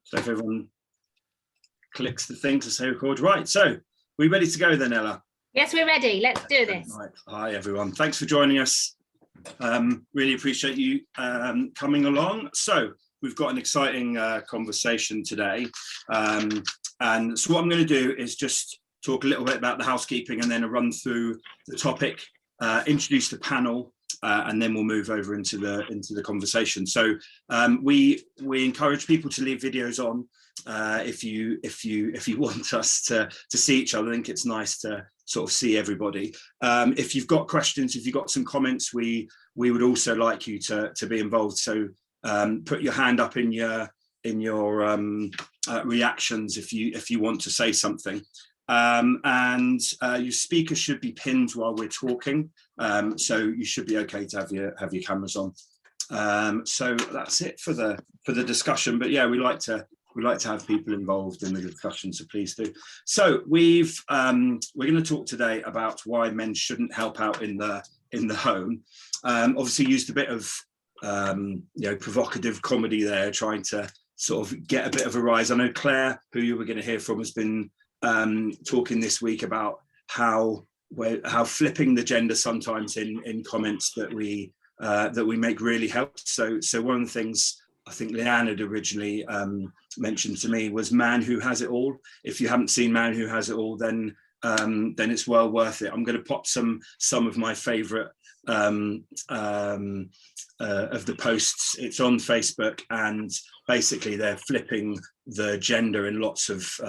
So if everyone clicks the thing to say record. Right, so we ready to go then, Ella? Yes, we're ready. Let's do this. Right. Hi, everyone. Thanks for joining us. Really appreciate you coming along. So we've got an exciting conversation today. And so what I'm going to do is just talk a little bit about the housekeeping and then a run through the topic, introduce the panel, and then we'll move over into the conversation. So we encourage people to leave videos on if you want us to see each other. I think it's nice to sort of see everybody. If you've got questions, if you've got some comments, we would also like you to be involved. So put your hand up in your reactions if you want to say something. And your speakers should be pinned while we're talking, so you should be okay to have your cameras on. So that's it for the discussion. But yeah, we like to have people involved in the discussion, so please do. So we're going to talk today about why men shouldn't help out in the home. Obviously, used a bit of provocative comedy there, trying to sort of get a bit of a rise. I know Claire, who you were going to hear from, has been talking this week about how flipping the gender sometimes in comments that we make really helps. So one of the things I think Leanne had originally mentioned to me was "Man Who Has It All." If you haven't seen "Man Who Has It All," then it's well worth it. I'm going to pop some of my favourite of the posts. It's on Facebook, and basically they're flipping the gender in lots of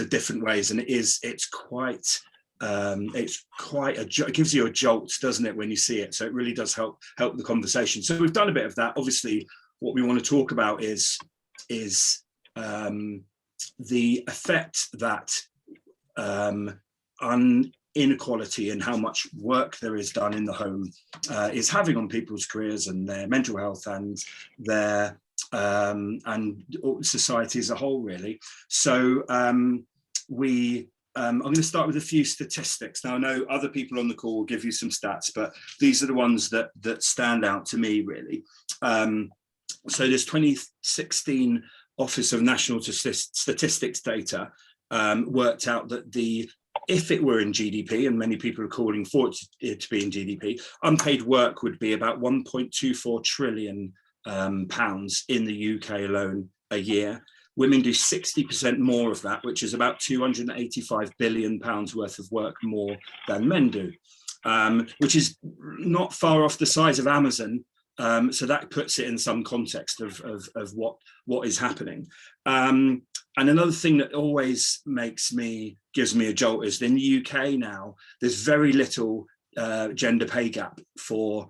different ways, and it's quite it gives you a jolt, doesn't it, when you see it? So it really does help the conversation. So we've done a bit of that. Obviously, what we want to talk about is the effect that inequality and how much work there is done in the home is having on people's careers and their mental health and their and society as a whole, really. So I'm going to start with a few statistics. Now, I know other people on the call will give you some stats, but these are the ones that stand out to me, really. So this 2016 Office of National Statistics data worked out that if it were in GDP, and many people are calling for it to be in GDP, unpaid work would be about 1.24 trillion pounds in the UK alone a year. Women do 60% more of that, which is about 285 billion pounds worth of work more than men do, which is not far off the size of Amazon. So that puts it in some context of what is happening. And another thing that always gives me a jolt is in the UK now, there's very little gender pay gap for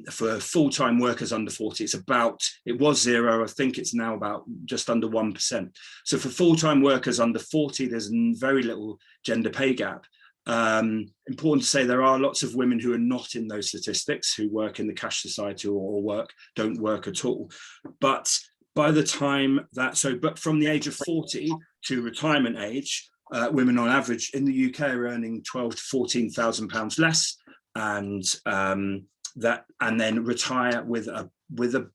full-time workers under 40. It was 0. I think it's now about just under 1%. So for full-time workers under 40, there's very little gender pay gap. Important to say there are lots of women who are not in those statistics, who work in the cash society or don't work at all. But by the time but from the age of 40 to retirement age, women on average in the UK are earning 12 to 14,000 pounds less, and then retire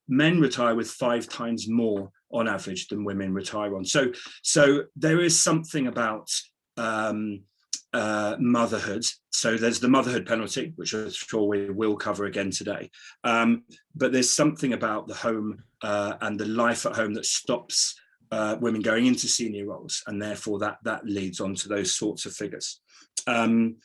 men retire with 5 times more on average than women retire on. So there is something about motherhood. So there's the motherhood penalty, which I'm sure we will cover again today. But there's something about the home and the life at home that stops women going into senior roles, and therefore that leads on to those sorts of figures. And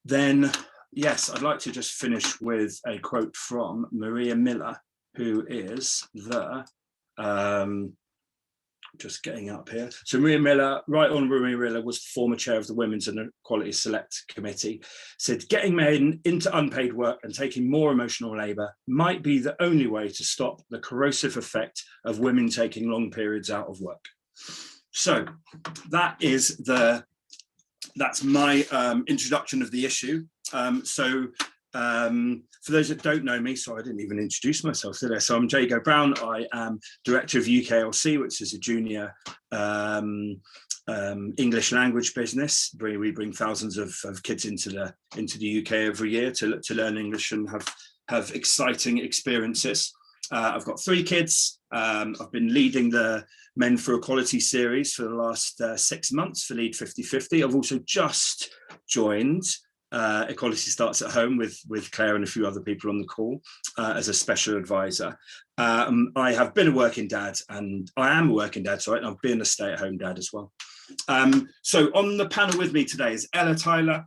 then, yes, I'd like to just finish with a quote from Maria Miller, who is just getting up here. So Maria Miller, Right Honourable Maria Miller, was the former chair of the Women's Inequality Select Committee, said getting men into unpaid work and taking more emotional labour might be the only way to stop the corrosive effect of women taking long periods out of work. So that's my introduction of the issue. For those that don't know me, sorry, I didn't even introduce myself, did I? So I'm Jago Brown. I am director of UKLC, which is a junior English language business. We bring thousands of kids into the UK every year to learn English and have exciting experiences. I've got 3 kids. I've been leading the Men for Equality series for the last 6 months for Lead 50/50. I've also just joined Equality Starts at Home with Claire and a few other people on the call as a special advisor. I have been a working dad, and I am a working dad, sorry, and I've been a stay-at-home dad as well. So on the panel with me today is Ella Tyler.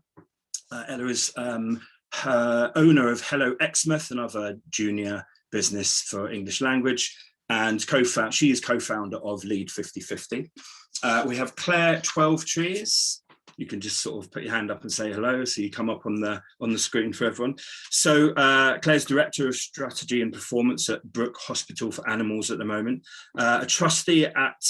Ella is her owner of Hello Exmouth, another junior business for English language, and she is co-founder of Lead 50/50. We have Claire 12 Trees. You can just sort of put your hand up and say hello, so you come up on the screen for everyone. So Claire's Director of Strategy and Performance at Brook Hospital for Animals at the moment, a trustee at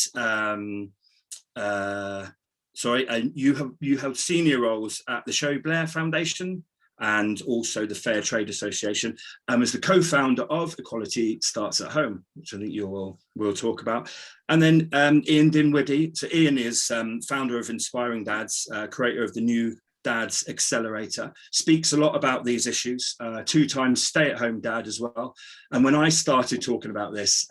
you held senior roles at the Sherry Blair Foundation and also the Fair Trade Association, as the co-founder of Equality Starts at Home, which I think we'll talk about. And then Ian Dinwiddie. So Ian is founder of Inspiring Dads, creator of the new Dads Accelerator, speaks a lot about these issues, 2-time stay-at-home dad as well. And when I started talking about this,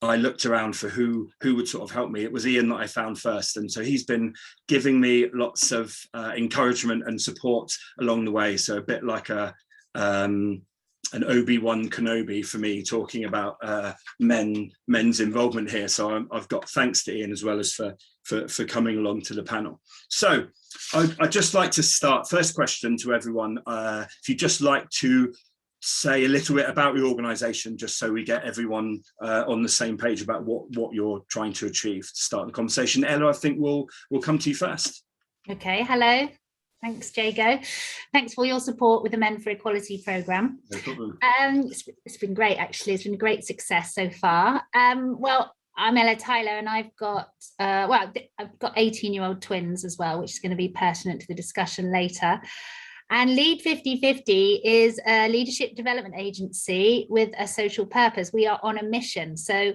I looked around for who would sort of help me. It was Ian that I found first. And so he's been giving me lots of encouragement and support along the way. So a bit like an Obi-Wan Kenobi for me, talking about men's involvement here. So I've got thanks to Ian as well as for coming along to the panel. So I'd just like to start, first question to everyone, if you'd just like to say a little bit about your organisation, just so we get everyone on the same page about what you're trying to achieve to start the conversation. Ella, I think we'll come to you first. Okay, hello. Thanks, Jago. Thanks for your support with the Men for Equality programme. No problem. It's been great, actually. It's been a great success so far. Well, I'm Ella Tyler, and I've got 18-year-old twins as well, which is going to be pertinent to the discussion later. And Lead 50/50 is a leadership development agency with a social purpose. We are on a mission. So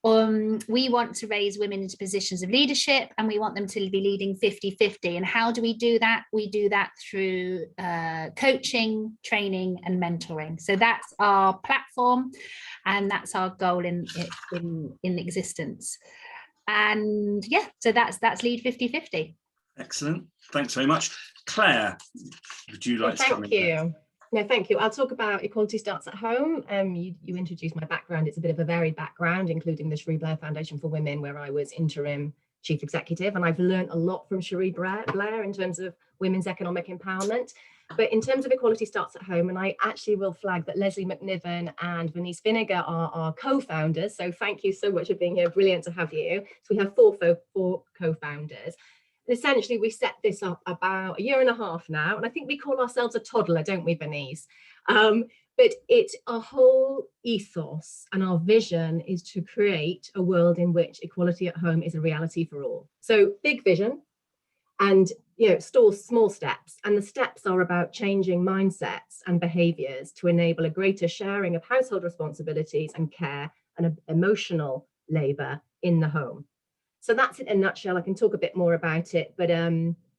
we want to raise women into positions of leadership, and we want them to be leading 50/50. And how do we do that? We do that through coaching, training, and mentoring. So that's our platform, and that's our goal in existence. And yeah, so that's Lead 50/50. Excellent. Thanks very much. Claire, would you like to come in? Thank you. No, thank you. I'll talk about Equality Starts at Home. You introduced my background. It's a bit of a varied background, including the Sherry Blair Foundation for Women, where I was interim chief executive. And I've learned a lot from Sherry Blair in terms of women's economic empowerment. But in terms of Equality Starts at Home, and I actually will flag that Leslie McNiven and Venice Vinegar are our co-founders. So thank you so much for being here. Brilliant to have you. So we have four co-founders. Essentially, we set this up about a year and a half now, and I think we call ourselves a toddler, don't we, Venice? But it's our whole ethos and our vision is to create a world in which equality at home is a reality for all. So big vision, and small steps, and the steps are about changing mindsets and behaviours to enable a greater sharing of household responsibilities and care and emotional labour in the home. So that's it in a nutshell. I can talk a bit more about it, but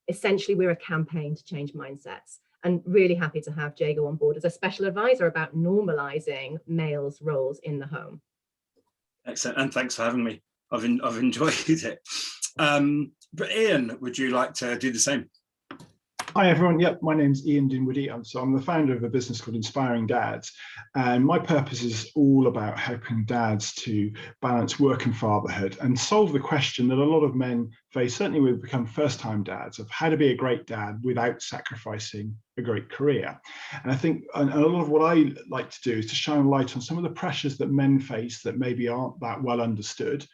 essentially we're a campaign to change mindsets, and really happy to have Jago on board as a special advisor about normalising males' roles in the home. Excellent, and thanks for having me. I've enjoyed it. But Ian, would you like to do the same? Hi everyone, yep, my name's Ian Dinwiddie. I'm the founder of a business called Inspiring Dads, and my purpose is all about helping dads to balance work and fatherhood and solve the question that a lot of men face, certainly when we become first-time dads, of how to be a great dad without sacrificing a great career. And I think a lot of what I like to do is to shine a light on some of the pressures that men face that maybe aren't that well understood,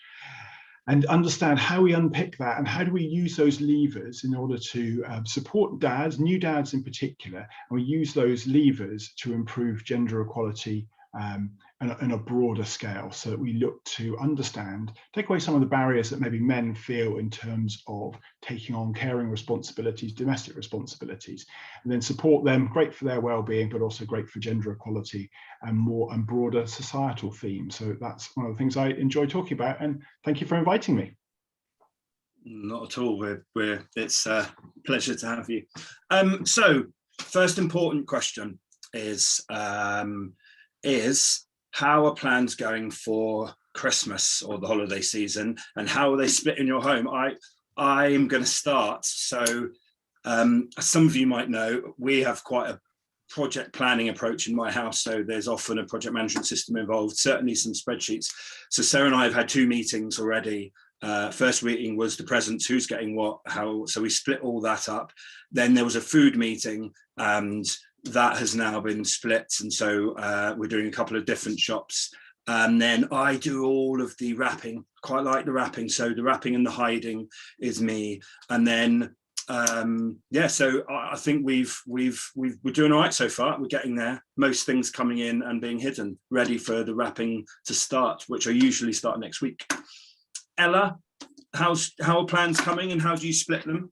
and understand how we unpick that and how do we use those levers in order to support dads, new dads in particular, and we use those levers to improve gender equality on a broader scale, so that we look to understand, take away some of the barriers that maybe men feel in terms of taking on caring responsibilities, domestic responsibilities, and then support them, great for their well-being, but also great for gender equality and broader societal themes. So that's one of the things I enjoy talking about, and thank you for inviting me. Not at all. It's a pleasure to have you. So first important question is how are plans going for Christmas or the holiday season, and how are they split in your home? I'm going to start. So as some of you might know, we have quite a project planning approach in my house. So there's often a project management system involved, certainly some spreadsheets. So Sarah and I have had 2 meetings already. First meeting was the presents, who's getting what, how, so we split all that up. Then there was a food meeting, and that has now been split. And so we're doing a couple of different shops. And then I do all of the wrapping, quite like the wrapping. So the wrapping and the hiding is me. And then so I think we're doing all right so far. We're getting there. Most things coming in and being hidden, ready for the wrapping to start, which I usually start next week. Ella, how are plans coming, and how do you split them?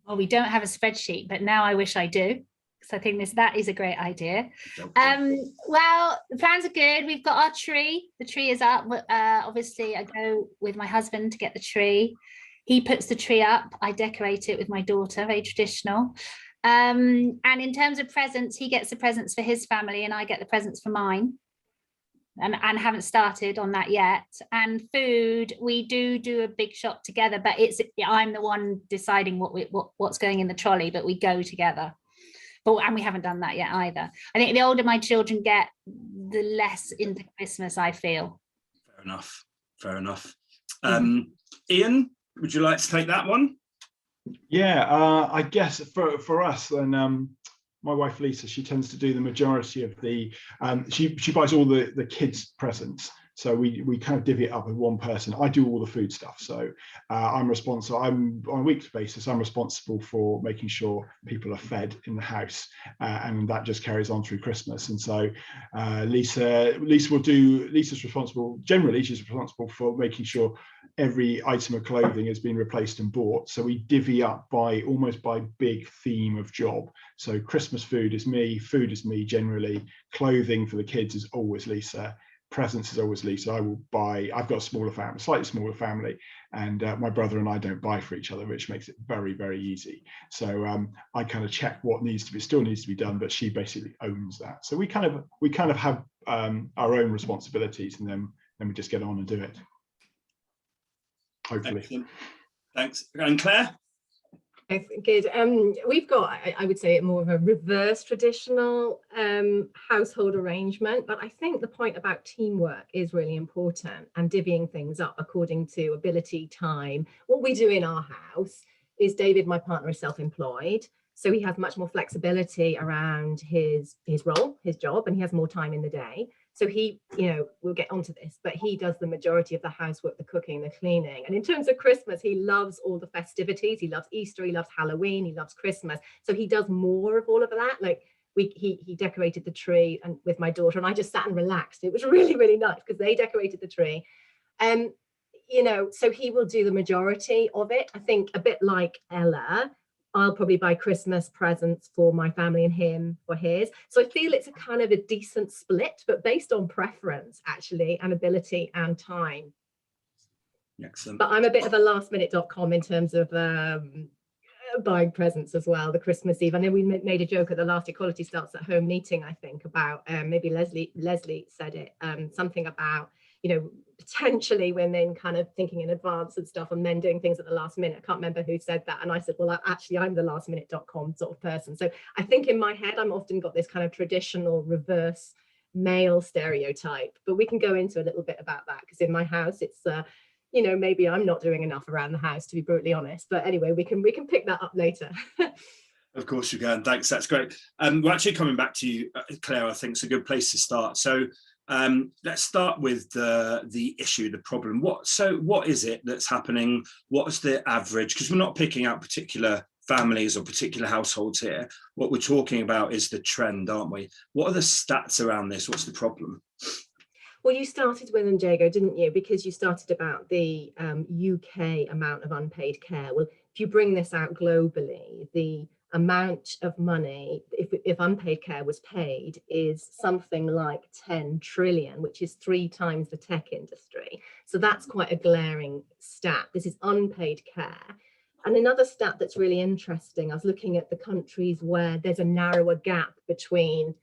Well, we don't have a spreadsheet, but now I wish I do. So I think that is a great idea. Well, the plans are good. We've got our tree. The tree is up. Obviously, I go with my husband to get the tree. He puts the tree up. I decorate it with my daughter, very traditional. And in terms of presents, he gets the presents for his family and I get the presents for mine. And haven't started on that yet. And food, we do a big shop together, but I'm the one deciding what's going in the trolley, but we go together. And we haven't done that yet either. I think the older my children get, the less into Christmas I feel. Fair enough. Ian, would you like to take that one? Yeah, I guess for us, then my wife Lisa, she tends to do the majority of the. She buys all the kids' presents, so we kind of divvy it up with one person. I do all the food stuff, so I'm responsible. I'm on a weekly basis. I'm responsible for making sure people are fed in the house, and that just carries on through Christmas. And so Lisa will do. Lisa's responsible. Generally, she's responsible for making sure every item of clothing has been replaced and bought. So we divvy up almost by big theme of job. So Christmas food is me, generally. Clothing for the kids is always Lisa. Presents is always Lisa. I've got a slightly smaller family, and my brother and I don't buy for each other, which makes it very, very easy. So I kind of check what still needs to be done, but she basically owns that. So we kind of have our own responsibilities, and then we just get on and do it. Hopefully. Excellent. Thanks. And Claire? Good. We've got, I would say, more of a reverse traditional household arrangement, but I think the point about teamwork is really important, and divvying things up according to ability, time. What we do in our house is David, my partner, is self-employed, so he has much more flexibility around his role, his job, and he has more time in the day. So he, we'll get onto this, but he does the majority of the housework, the cooking, the cleaning. And in terms of Christmas, he loves all the festivities. He loves Easter, he loves Halloween, he loves Christmas. So he does more of all of that. Like he decorated the tree and with my daughter, and I just sat and relaxed. It was really, really nice because they decorated the tree. So he will do the majority of it. I think a bit like Ella, I'll probably buy Christmas presents for my family and him for his. So I feel it's a kind of a decent split, but based on preference, actually, and ability and time. Excellent. But I'm a bit of a lastminute.com in terms of buying presents as well, the Christmas Eve. I know we made a joke at the last Equality Starts at Home meeting, I think, about, maybe Leslie said it, something about, potentially women kind of thinking in advance and stuff, and men doing things at the last minute. I can't remember who said that. And I said, well, actually, I'm the lastminute.com sort of person. So I think in my head, I'm often got this kind of traditional reverse male stereotype, but we can go into a little bit about that, because in my house, it's, maybe I'm not doing enough around the house, to be brutally honest. But anyway, we can pick that up later. Of course you can. Thanks. That's great. We're actually coming back to you, Claire. I think it's a good place to start. So let's start with the issue, the problem. What is it that's happening? What's the average? Because we're not picking out particular families or particular households here. What we're talking about is the trend, aren't we? What are the stats around this? What's the problem? Well, you started with them, Jago, didn't you? Because you started about the UK amount of unpaid care. Well, if you bring this out globally, the amount of money, if unpaid care was paid, is something like 10 trillion, which is 3 times the tech industry. So that's quite a glaring stat. This is unpaid care. And another stat that's really interesting, I was looking at the countries where there's a narrower gap between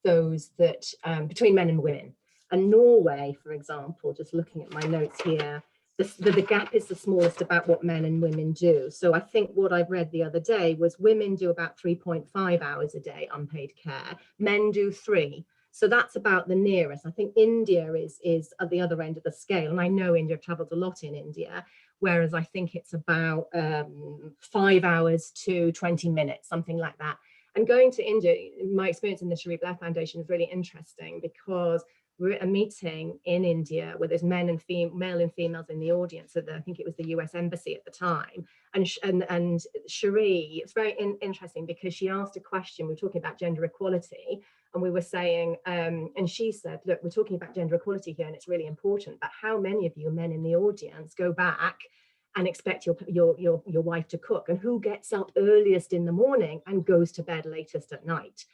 those that, between men and women. And Norway, for example, just looking at my notes here, the gap is the smallest about what men and women do. So I think what I've read the other day was women do about 3.5 hours a day unpaid care, men do 3. So that's about the nearest. I think India is at the other end of the scale. And I know India, I've traveled a lot in India, whereas I think it's about 5 hours to 20 minutes, something like that. And going to India, my experience in the Sharif Blair Foundation is really interesting because we're at a meeting in India where there's male and females in the audience. So I think it was the US Embassy at the time. And Cherie, it's very interesting because she asked a question. We were talking about gender equality, and we were saying, and she said, look, we're talking about gender equality here, and it's really important, but how many of you men in the audience go back and expect your wife to cook? And who gets up earliest in the morning and goes to bed latest at night?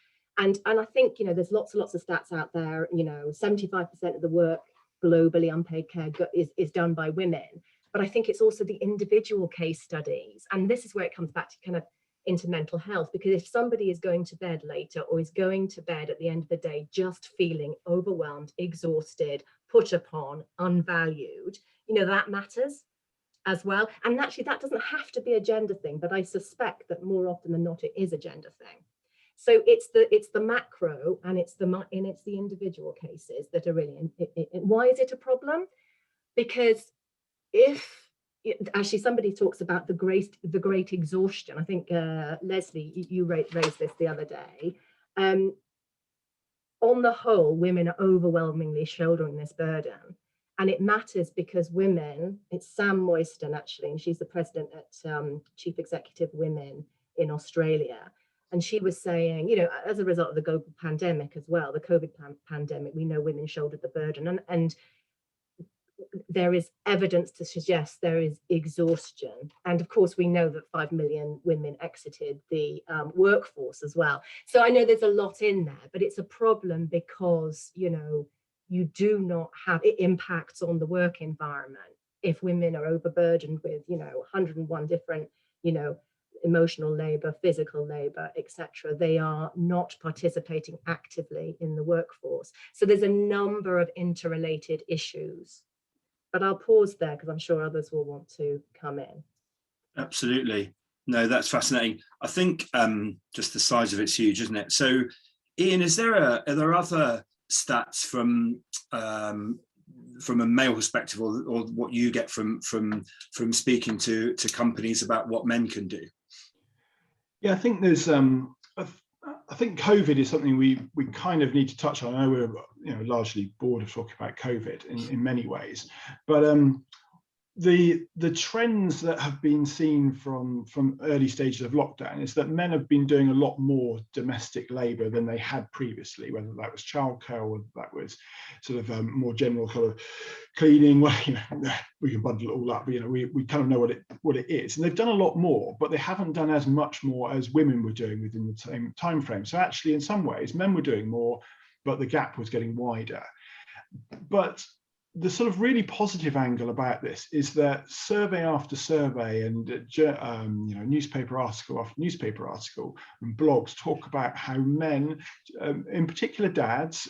And I think, there's lots of stats out there, 75% of the work globally, unpaid care is done by women. But I think it's also the individual case studies. And this is where it comes back to kind of into mental health, because if somebody is going to bed later or is going to bed at the end of the day, just feeling overwhelmed, exhausted, put upon, unvalued, that matters as well. And actually that doesn't have to be a gender thing, but I suspect that more often than not, it is a gender thing. So it's the macro and it's the individual cases that are really, why is it a problem? Because actually somebody talks about the great exhaustion. I think Leslie, you raised this the other day. On the whole, women are overwhelmingly shouldering this burden. And it matters because women, it's Sam Moyston actually, and she's the president at Chief Executive Women in Australia. And she was saying, as a result of the global pandemic as well, the COVID pandemic, we know women shouldered the burden. And there is evidence to suggest there is exhaustion. And of course, we know that 5 million women exited the workforce as well. So I know there's a lot in there, but it's a problem because, you do not have, it impacts on the work environment. If women are overburdened with, 101 different, emotional labor, physical labor, etc., they are not participating actively in the workforce. So there's a number of interrelated issues. But I'll pause there because I'm sure others will want to come in. Absolutely. No, that's fascinating. I think just the size of it's huge, isn't it? So, Ian, are there other stats from a male perspective, or what you get from speaking to companies about what men can do? Yeah, I think there's I think COVID is something we kind of need to touch on. I know we're largely bored of talking about COVID in many ways, but the trends that have been seen from early stages of lockdown is that men have been doing a lot more domestic labour than they had previously, whether that was childcare or that was sort of more general kind of cleaning. Well, we can bundle it all up, but we kind of know what it is, and they've done a lot more, but they haven't done as much more as women were doing within the same time frame. So actually, in some ways, men were doing more, but the gap was getting wider. But the sort of really positive angle about this is that survey after survey and newspaper article after newspaper article and blogs talk about how men, in particular dads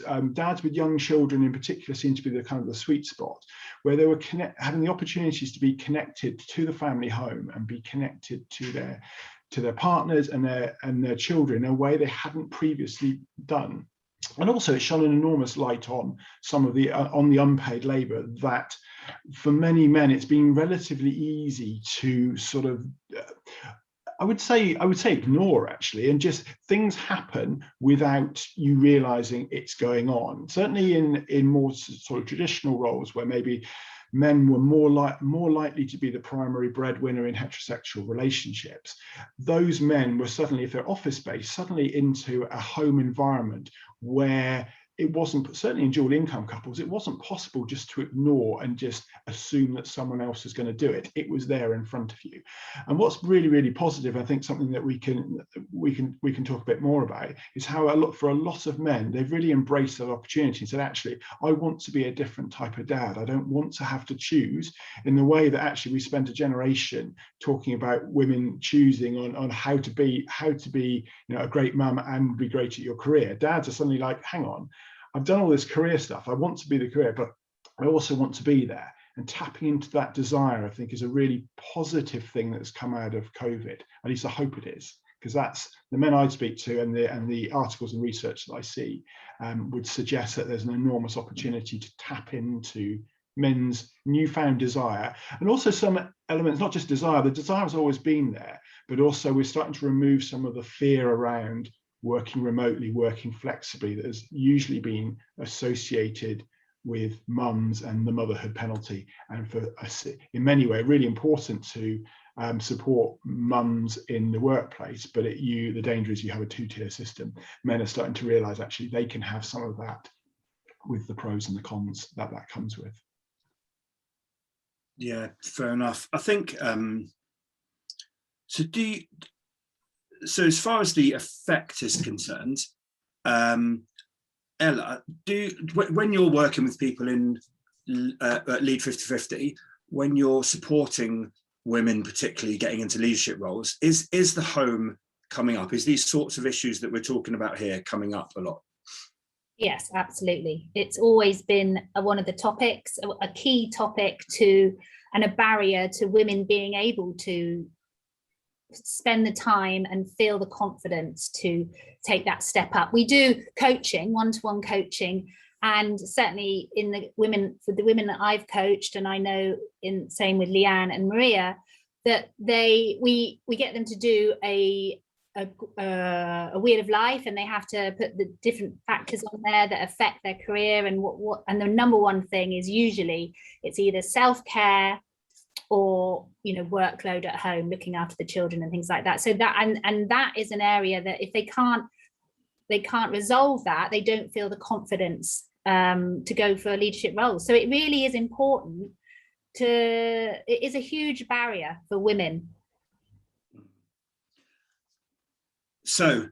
with young children in particular, seem to be the kind of the sweet spot where they were having the opportunities to be connected to the family home and be connected to their partners and their children in a way they hadn't previously done. And also it shone an enormous light on some of the unpaid labour that for many men it's been relatively easy to sort of I would say ignore, actually, and just things happen without you realising it's going on. Certainly in more sort of traditional roles where maybe men were more likely to be the primary breadwinner in heterosexual relationships, those men were suddenly, if they're office-based, suddenly into a home environment where it wasn't, certainly in dual income couples, it wasn't possible just to ignore and just assume that someone else is going to do it. It was there in front of you. And what's really, really positive, I think something that we can talk a bit more about, is how for a lot of men, they've really embraced that opportunity and said, actually, I want to be a different type of dad. I don't want to have to choose in the way that actually we spent a generation talking about women choosing on how to be a great mum and be great at your career. Dads are suddenly like, hang on, I've done all this career stuff. I want to be the career, but I also want to be there. And tapping into that desire, I think, is a really positive thing that's come out of COVID. At least I hope it is, because that's the men I speak to, and the articles and research that I see would suggest that there's an enormous opportunity to tap into men's newfound desire, and also some elements, not just desire. The desire has always been there, but also we're starting to remove some of the fear around working remotely, working flexibly, that has usually been associated with mums and the motherhood penalty. And for us, in many ways, really important to support mums in the workplace, but the danger is you have a two-tier system. Men are starting to realize actually they can have some of that with the pros and the cons that comes with. Yeah, fair enough. I think so as far as the effect is concerned, Ella, when you're working with people in at Lead 50/50, when you're supporting women particularly getting into leadership roles, is the home coming up? Is these sorts of issues that we're talking about here coming up a lot? Yes, absolutely. It's always been one of the topics, a key topic to, and a barrier to women being able to spend the time and feel the confidence to take that step up. We do coaching, one-to-one coaching, and certainly for the women that I've coached, and I know same with Leanne and Maria, that we get them to do a wheel of life, and they have to put the different factors on there that affect their career, and and the number one thing is usually it's either self-care or workload at home, looking after the children and things like that. So that and that is an area that if they can't resolve that, they don't feel the confidence to go for leadership roles. So it really is important it is a huge barrier for women. So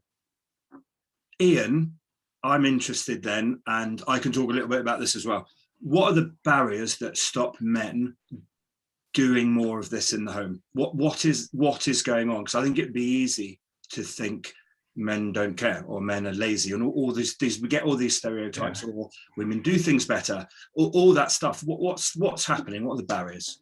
Ian, I'm interested then, and I can talk a little bit about this as well. What are the barriers that stop men doing more of this in the home? What is going on? Because I think it'd be easy to think men don't care, or men are lazy, and all these we get all these stereotypes, yeah. Or women do things better, all that stuff. What's happening? What are the barriers?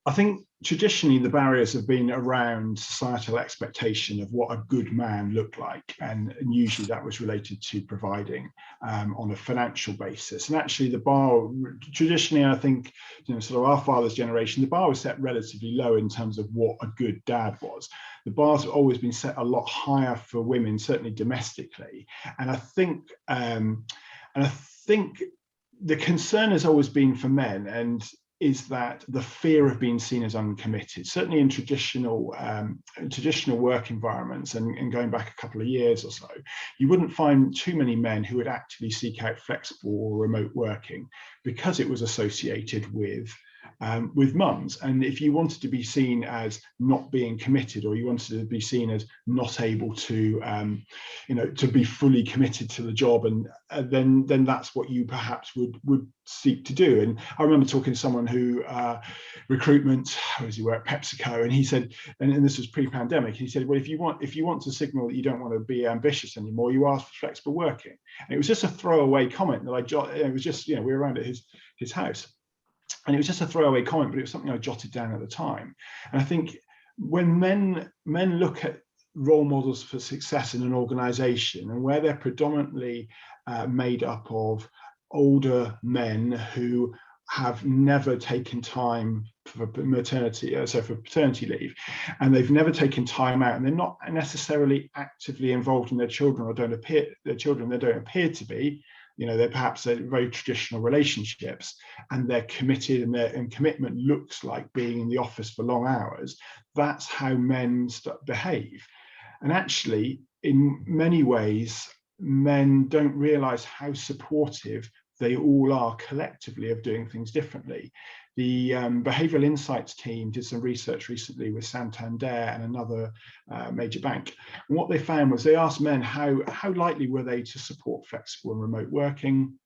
I think traditionally the barriers have been around societal expectation of what a good man looked like, and usually that was related to providing on a financial basis. And actually the bar traditionally, I think, sort of our father's generation, the bar was set relatively low in terms of what a good dad was. The bar's have always been set a lot higher for women, certainly domestically. And I think the concern has always been for men, and is that the fear of being seen as uncommitted. Certainly in traditional work environments, and going back a couple of years or so, you wouldn't find too many men who would actively seek out flexible or remote working, because it was associated with mums. And if you wanted to be seen as not being committed, or you wanted to be seen as not able to to be fully committed to the job, and then that's what you perhaps would seek to do. And I remember talking to someone who recruitment, where does he work, PepsiCo, and he said, and this was pre-pandemic, he said, well, if you want to signal that you don't want to be ambitious anymore, you ask for flexible working. And it was just a throwaway comment that it was just, we were around at his house, and it was just a throwaway comment, but it was something I jotted down at the time. And I think when men look at role models for success in an organization, and where they're predominantly made up of older men who have never taken time for paternity leave, and they've never taken time out, and they're not necessarily actively involved in their children, or don't appear to be, they're perhaps very traditional relationships, and they're committed, and commitment looks like being in the office for long hours. That's how men behave. And actually, in many ways, men don't realize how supportive they all are collectively of doing things differently. The behavioral insights team did some research recently with Santander and another major bank. And what they found was they asked men how likely were they to support flexible and remote working.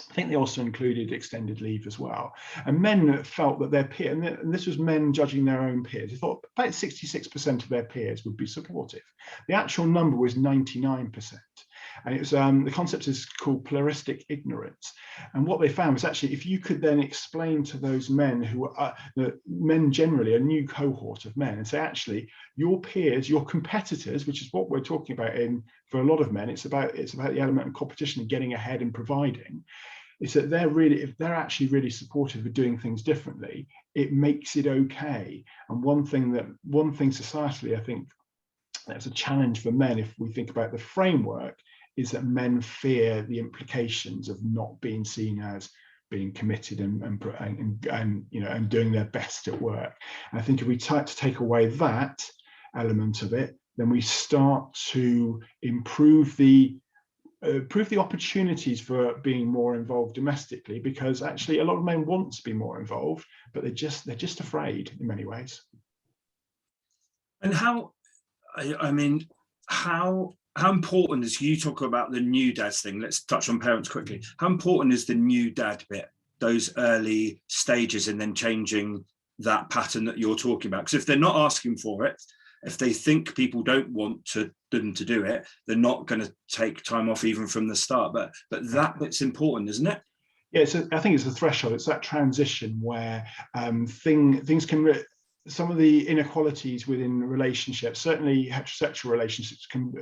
I think they also included extended leave as well. And men felt that their peer, and this was men judging their own peers, they thought about 66% of their peers would be supportive. The actual number was 99%. and it was the concept is called pluralistic ignorance. And what they found was actually, if you could then explain to those men who are men generally, a new cohort of men, and say, actually, your peers, your competitors, which is what we're talking about for a lot of men, it's about the element of competition and getting ahead and providing. It's that if they're actually really supportive of doing things differently, it makes it okay. And one thing societally, I think that's a challenge for men, if we think about the framework, is that men fear the implications of not being seen as being committed and doing their best at work. And I think if we try to take away that element of it, then we start to improve the opportunities for being more involved domestically, because actually a lot of men want to be more involved, but they're just afraid in many ways. And how important is, you talk about the new dads thing, let's touch on parents quickly. How important is the new dad bit, those early stages, and then changing that pattern that you're talking about? Because if they're not asking for it, if they think people don't want them to do it, they're not going to take time off even from the start. But that bit's important, isn't it? Yeah, I think it's the threshold. It's that transition where things can. Some of the inequalities within relationships, certainly heterosexual relationships, can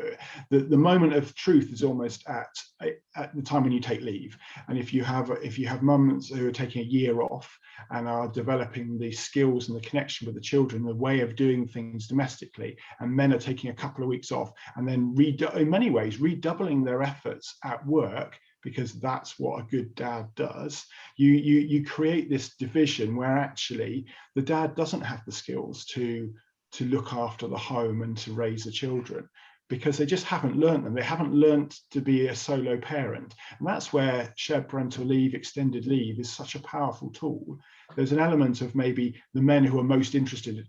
the moment of truth is almost at the time when you take leave. And if you have mums who are taking a year off and are developing the skills and the connection with the children, the way of doing things domestically, and men are taking a couple of weeks off and then in many ways redoubling their efforts at work, because that's what a good dad does, you create this division where actually the dad doesn't have the skills to look after the home and to raise the children, because they just haven't learned them. They haven't learned to be a solo parent. And that's where shared parental leave, extended leave, is such a powerful tool. There's an element of maybe the men who are most interested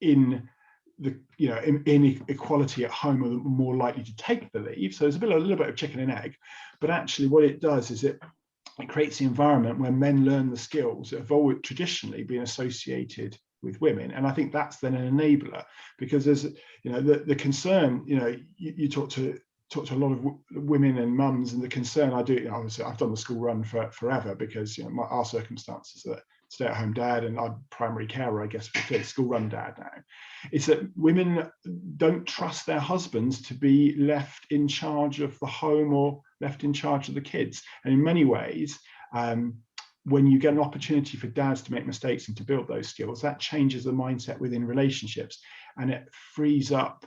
in in equality at home are more likely to take the leave. So there's a little bit of chicken and egg, but actually what it does is it creates the environment where men learn the skills that have always traditionally been associated with women. And I think that's then an enabler, because there's the concern, you talk to a lot of women and mums, and the concern I do, obviously I've done the school run forever, because our circumstances are stay-at-home dad, and I'm primary carer, I guess, for school run dad now. It's that women don't trust their husbands to be left in charge of the home or left in charge of the kids. And in many ways, when you get an opportunity for dads to make mistakes and to build those skills, that changes the mindset within relationships, and it frees up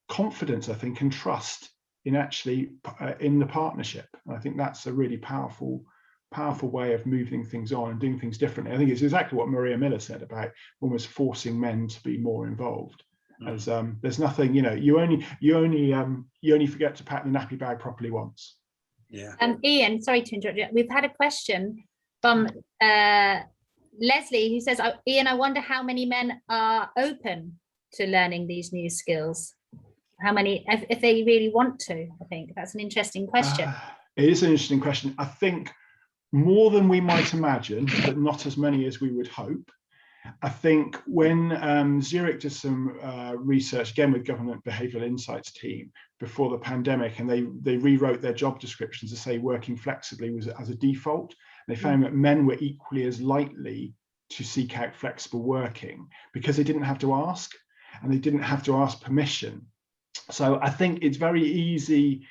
confidence, I think, and trust in the partnership. And I think that's a really powerful way of moving things on and doing things differently. I think it's exactly what Maria Miller said about almost forcing men to be more involved. As there's nothing, you only forget to pack the nappy bag properly once. Yeah. Ian, sorry to interrupt you. We've had a question from Leslie, who says, Ian, I wonder how many men are open to learning these new skills. How many, if they really want to? I think that's an interesting question. It is an interesting question. I think more than we might imagine, but not as many as we would hope. I think when Zurich did some research, again with Government Behavioural Insights team, before the pandemic, and they rewrote their job descriptions to say working flexibly was as a default. They found that men were equally as likely to seek out flexible working because they didn't have to ask, and they didn't have to ask permission. So I think it's very easy.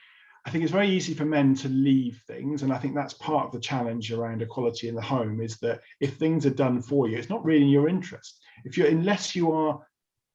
I think it's very easy for men to leave things, and I think that's part of the challenge around equality in the home, is that if things are done for you, it's not really in your interest. Unless you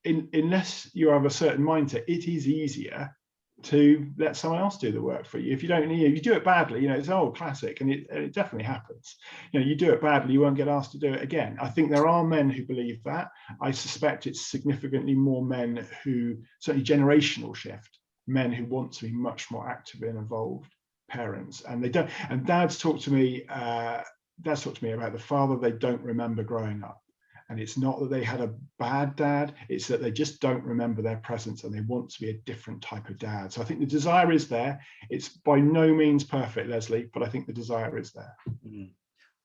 have a certain mindset, it is easier to let someone else do the work for you. If you don't, you do it badly, it's old classic, and it definitely happens. You do it badly, you won't get asked to do it again. I think there are men who believe that. I suspect it's significantly more men who, certainly generational shift, men who want to be much more active and involved parents, and they don't. And dads talk to me about the father they don't remember growing up. And it's not that they had a bad dad, it's that they just don't remember their presence, and they want to be a different type of dad. So I think the desire is there. It's by no means perfect, Leslie, but I think the desire is there.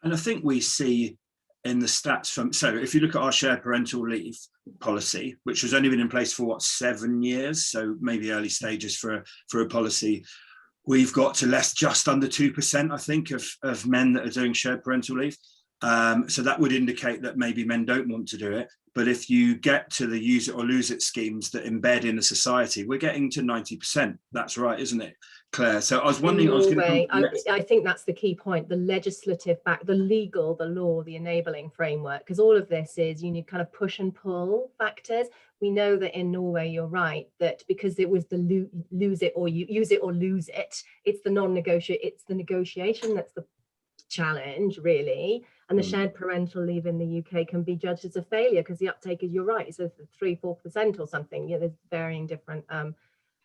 And I think we see in the stats from, so if you look at our shared parental leave policy, which has only been in place for what, 7 years, so maybe early stages for a policy, we've got to just under 2%, I think, of men that are doing shared parental leave. So that would indicate that maybe men don't want to do it. But if you get to the use it or lose it schemes that embed in the society, we're getting to 90%. That's right, isn't it, Claire? So I was wondering, I think that's the key point, the legislative the legal, the law, the enabling framework, because all of this is, you need kind of push and pull factors. We know that in Norway, you're right, that because it was the use it or lose it, it's the negotiation that's the challenge, really. And the shared parental leave in the UK can be judged as a failure because the uptake is, you're right, it's 3-4% or something. Yeah, there's varying different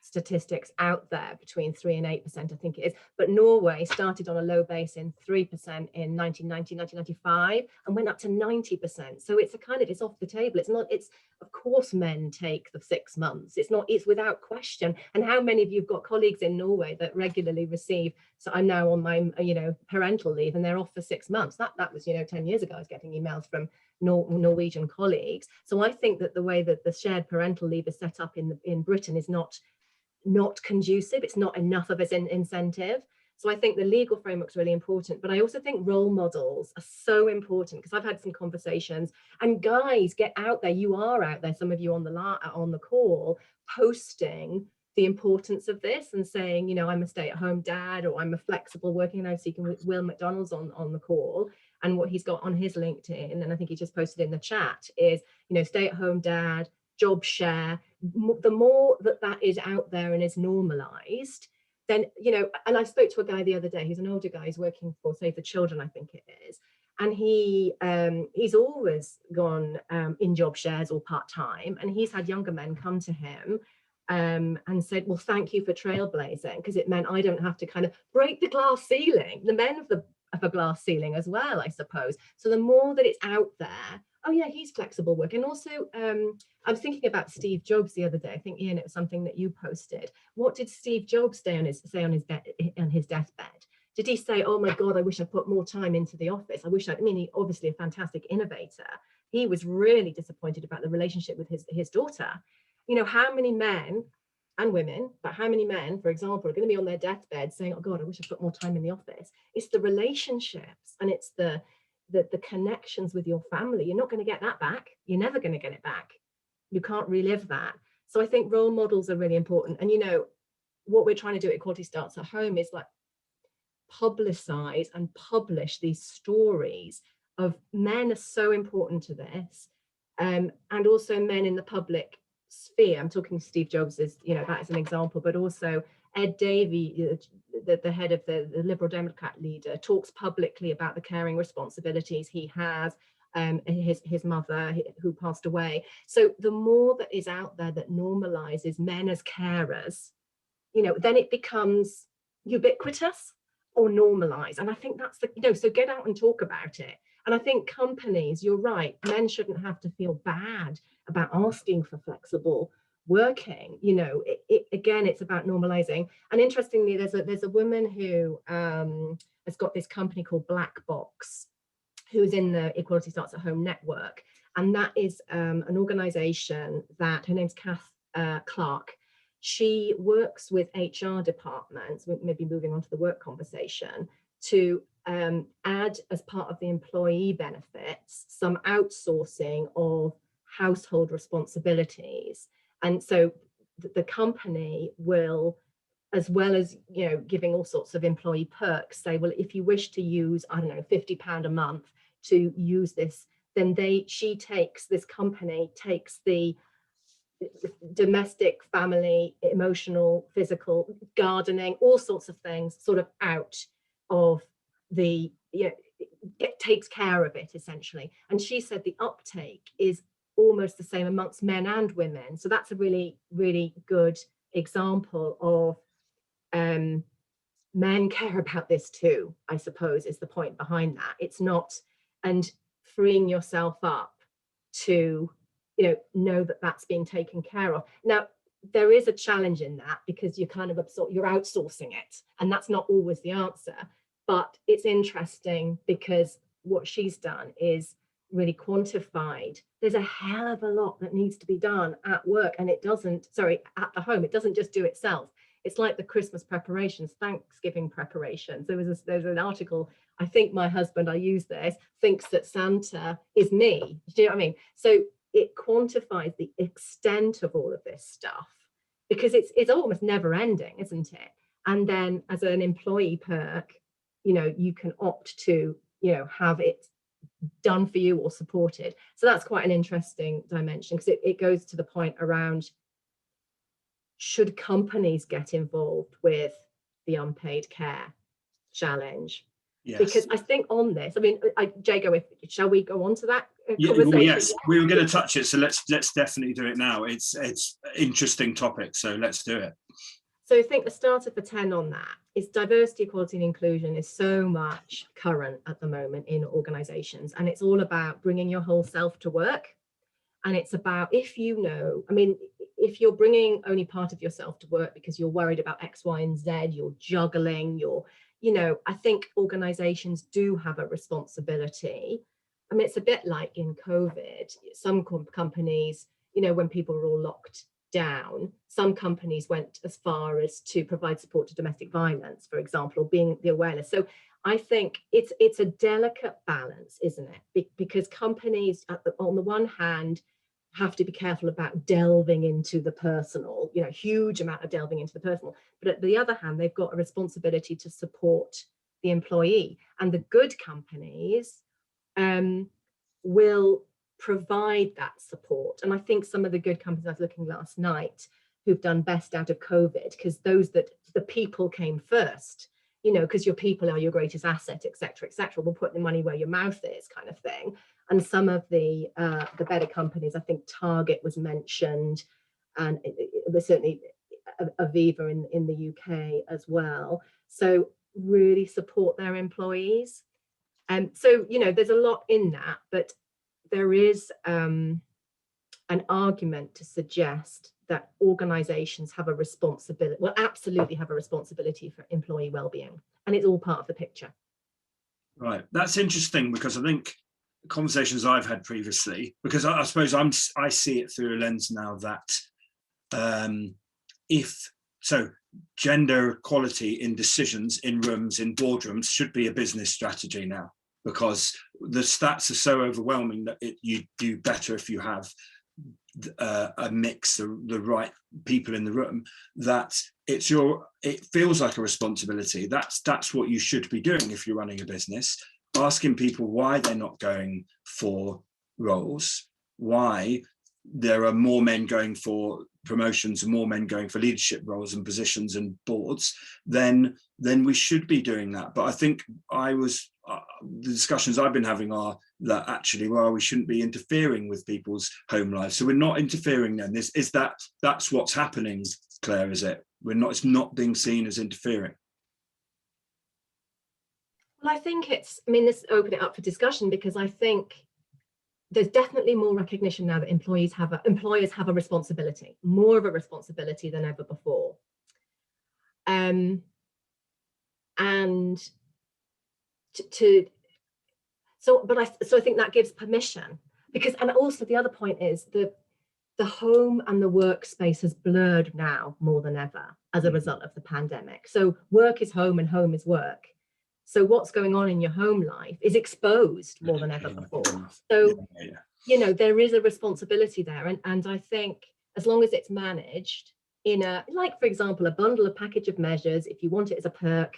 statistics out there between 3 and 8%, I think it is. But Norway started on a low base in 3% in 1995 and went up to 90%. So it's it's off the table. It's of course men take the 6 months. It's without question. And how many of you've got colleagues in Norway that regularly receive, so I'm now on my parental leave and they're off for 6 months. That was 10 years ago. I was getting emails from Norwegian colleagues. So I think that the way that the shared parental leave is set up in Britain is not conducive. It's not enough of an incentive. So I think the legal framework's really important, but I also think role models are so important, because I've had some conversations, and guys, get out there. You are out there, some of you on the call, posting the importance of this and saying, I'm a stay-at-home dad, or I'm a flexible working. I was speaking with Will McDonald's on the call, and what he's got on his LinkedIn, and I think he just posted in the chat, is stay-at-home dad, job share. The more that is out there and is normalized, then and I spoke to a guy the other day, he's an older guy, he's working for Save the Children, I think it is, and he's always gone in job shares or part-time, and he's had younger men come to him and said, well, thank you for trailblazing, because it meant I don't have to kind of break the glass ceiling, the men of a glass ceiling as well, I suppose. So the more that it's out there, oh yeah, he's flexible work. And also, I was thinking about Steve Jobs the other day. I think, Ian, it was something that you posted. What did Steve Jobs say on his deathbed? Did he say, oh my God, I wish I put more time into the office? He obviously a fantastic innovator. He was really disappointed about the relationship with his daughter. How many men and women, but how many men, for example, are going to be on their deathbed saying, oh God, I wish I put more time in the office? It's the relationships, and it's the connections with your family. You're not going to get that back. You're never going to get it back. You can't relive that. So I think role models are really important. And what we're trying to do at Equality Starts at Home is publicize and publish these stories of men are so important to this, and also men in the public sphere. I'm talking Steve Jobs as that is an example, but also Ed Davey, the head of the Liberal Democrat leader, talks publicly about the caring responsibilities he has, his mother who passed away. So the more that is out there that normalizes men as carers, then it becomes ubiquitous or normalized. And I think that's so get out and talk about it. And I think companies, you're right, men shouldn't have to feel bad about asking for flexible working. Again, it's about normalizing. And interestingly, there's a woman who has got this company called Black Box, who's in the Equality Starts at Home network, and that is an organization that, her name's Kath Clark. She works with HR departments, maybe moving on to the work conversation, to add as part of the employee benefits some outsourcing of household responsibilities. And so the company will, as well as giving all sorts of employee perks, say, well, if you wish to use, I don't know, £50 a month to use this, then this company takes the domestic, family, emotional, physical, gardening, all sorts of things sort of out of the, it takes care of it essentially. And she said the uptake is almost the same amongst men and women. So that's a really, really good example of men care about this too, I suppose, is the point behind that. It's not, and freeing yourself up to, know that that's being taken care of. Now, there is a challenge in that, because you're kind of you're outsourcing it, and that's not always the answer. But it's interesting because what she's done is really quantified, there's a hell of a lot that needs to be done at work, and it doesn't, sorry, at the home, it doesn't just do itself. It's like the Christmas preparations, Thanksgiving preparations. There's an article, I think my husband, I use this, thinks that Santa is me. Do you know what I mean? So it quantifies the extent of all of this stuff, because it's almost never ending, isn't it? And then as an employee perk, you know, you can opt to, you know, have it done for you or supported. So that's quite an interesting dimension, because it goes to the point around, should companies get involved with the unpaid care challenge? Yes. Because I think on this, I mean, Jago, shall we go on to that conversation? Well, yes, we were going to touch it, so let's definitely do it now. It's interesting topic, so let's do it. So I think the starter for 10 on that is diversity, equality and inclusion is so much current at the moment in organizations, and it's all about bringing your whole self to work. And it's about, if you know, I mean, if you're bringing only part of yourself to work because you're worried about X, Y, and Z, you're juggling, you know, I think organizations do have a responsibility. I mean, it's a bit like in COVID, some companies, you know, when people were all locked down, some companies went as far as to provide support to domestic violence, for example, or being the awareness. So I think it's a delicate balance, isn't it? Because companies, on the one hand, have to be careful about delving into the personal, you know, huge amount of delving into the personal. But at the other hand, they've got a responsibility to support the employee. And the good companies will provide that support. And I think some of the good companies, I was looking last night, who've done best out of COVID, because those that the people came first, you know, because your people are your greatest asset, et cetera, we'll put the money where your mouth is, kind of thing. And some of the better companies, I think Target was mentioned, and it was certainly Aviva in the UK as well. So really support their employees. And so, you know, there's a lot in that, but there is an argument to suggest that organizations have a responsibility, well, absolutely have a responsibility for employee well-being, and it's all part of the picture. Right, that's interesting, because I think conversations I've had previously, because I suppose I see it through a lens now that gender equality in decisions, in rooms, in boardrooms should be a business strategy now, because the stats are so overwhelming that you do better if you have a mix, the right people in the room, that it feels like a responsibility. That's what you should be doing if you're running a business, asking people why they're not going for roles, why there are more men going for promotions and more men going for leadership roles and positions and boards, then we should be doing that. But I think the discussions I've been having are that actually, well, we shouldn't be interfering with people's home lives. So we're not interfering then. That's what's happening, Claire, is it? It's not being seen as interfering. Well, I think let's open it up for discussion, because I think there's definitely more recognition now that employers have a responsibility, more of a responsibility than ever before. So I think that gives permission, and also the other point is that the home and the workspace has blurred now more than ever as a result of the pandemic. So work is home and home is work. So what's going on in your home life is exposed more than ever before. So, you know, there is a responsibility there. And I think as long as it's managed in for example, a bundle, a package of measures, if you want it as a perk,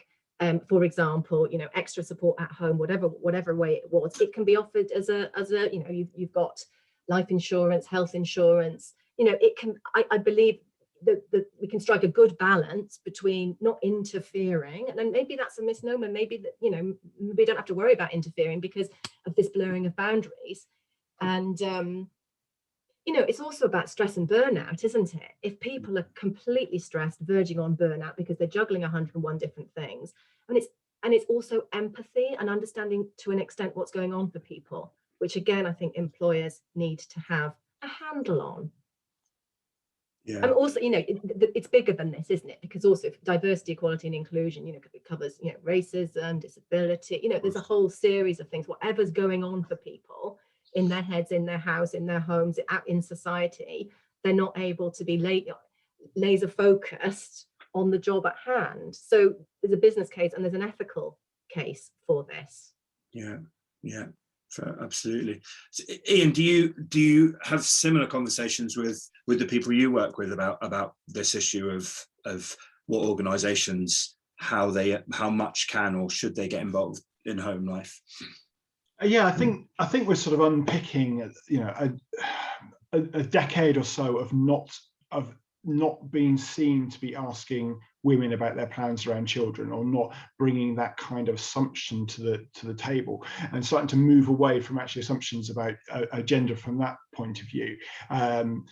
for example, you know, extra support at home, whatever way it was, it can be offered as a you know, you've got life insurance, health insurance, you know, it can, I believe that we can strike a good balance between not interfering, and then maybe that's a misnomer, maybe that, you know, we don't have to worry about interfering because of this blurring of boundaries. And you know, it's also about stress and burnout, isn't it? If people are completely stressed, verging on burnout because they're juggling 101 different things, and it's also empathy and understanding to an extent what's going on for people, which again I think employers need to have a handle on. Yeah. And also, you know, it's bigger than this, isn't it? Because also diversity, equality and inclusion, you know, it covers, you know, racism, disability, you know, there's a whole series of things, whatever's going on for people in their heads, in their house, in their homes, out in society, they're not able to be laser focused on the job at hand. So there's a business case and there's an ethical case for this. Yeah, absolutely. So, Ian, do you have similar conversations with the people you work with about this issue of what organisations, how much can or should they get involved in home life? Yeah, I think we're sort of unpicking, a decade or so of not being seen to be asking women about their plans around children, or not bringing that kind of assumption to the table, and starting to move away from actually assumptions about gender from that point of view. But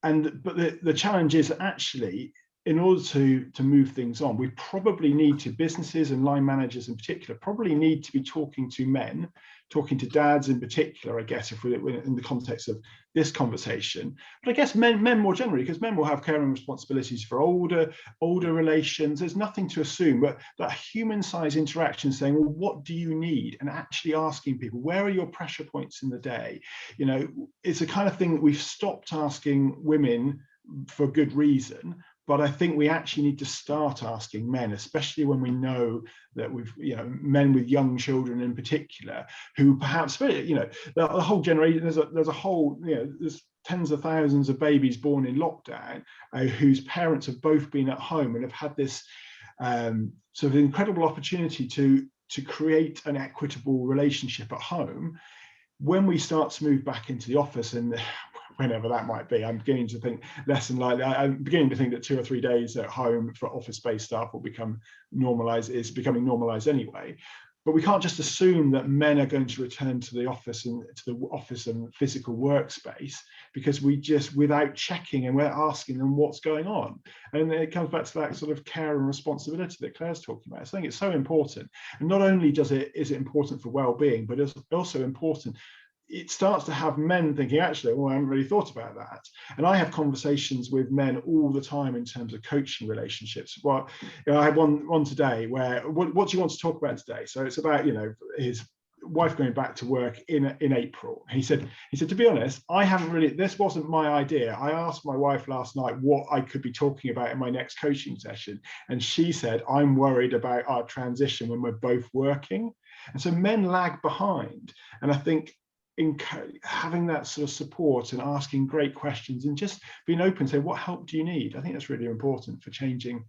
the challenge is actually, in order to move things on, we probably need to, businesses and line managers in particular, probably need to be talking to men, talking to dads in particular, I guess, if we're in the context of this conversation. But I guess men more generally, because men will have caring responsibilities for older relations. There's nothing to assume, but that human-sized interaction, saying, well, what do you need? And actually asking people, where are your pressure points in the day? It's the kind of thing that we've stopped asking women for good reason. But I think we actually need to start asking men, especially when we know that men with young children in particular, who perhaps, the whole generation, there's a whole, there's tens of thousands of babies born in lockdown whose parents have both been at home and have had this sort of incredible opportunity to create an equitable relationship at home. When we start to move back into the office, and whenever that might be, I'm beginning to think less and likely. I'm beginning to think that 2 or 3 days at home for office-based staff will become normalized. It's becoming normalized anyway. But we can't just assume that men are going to return to the office and physical workspace, because we just, without checking and we're asking them what's going on. And it comes back to that sort of care and responsibility that Claire's talking about. I think it's so important. And not only is it important for well-being, but it's also important. It starts to have men thinking, actually, well, I haven't really thought about that. And I have conversations with men all the time in terms of coaching relationships. Well, I had one today where, what do you want to talk about today? So it's about, his wife going back to work in April. He said, to be honest, I haven't really, this wasn't my idea. I asked my wife last night what I could be talking about in my next coaching session. And she said, I'm worried about our transition when we're both working. And so men lag behind. And I think, having that sort of support and asking great questions and just being open, say, what help do you need? I think that's really important for changing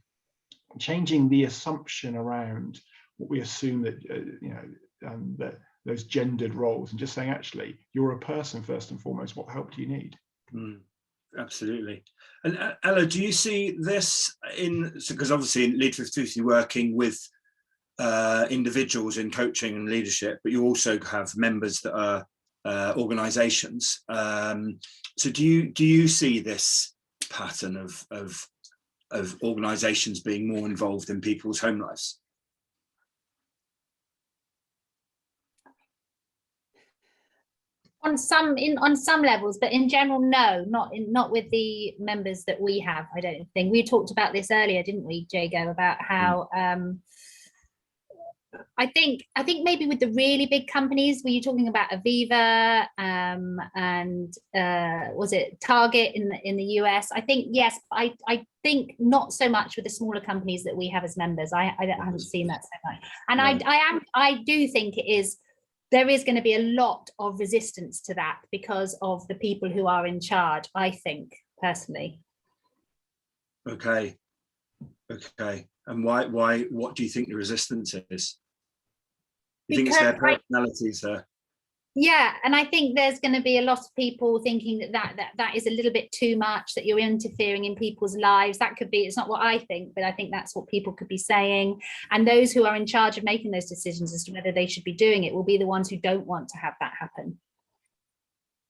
the assumption around what we assume that that those gendered roles, and just saying, actually, you're a person first and foremost. What help do you need? Absolutely. And Ella, do you see this because obviously in Lead 50 working with individuals in coaching and leadership, but you also have members that are organizations. So do you see this pattern of organizations being more involved in people's home lives? On some levels, but in general, no, not with the members that we have. I don't think. We talked about this earlier, didn't we, Jago, about how I think maybe with the really big companies, were you talking about Aviva and was it Target in the US? I think yes. I think not so much with the smaller companies that we have as members. I haven't seen that so much, and no. I do think there is going to be a lot of resistance to that because of the people who are in charge, I think, personally. Okay. And why? What do you think the resistance is? You think it's their personalities there? Yeah, and I think there's going to be a lot of people thinking that is a little bit too much, that you're interfering in people's lives. That could be, it's not what I think, but I think that's what people could be saying. And those who are in charge of making those decisions as to whether they should be doing it will be the ones who don't want to have that happen.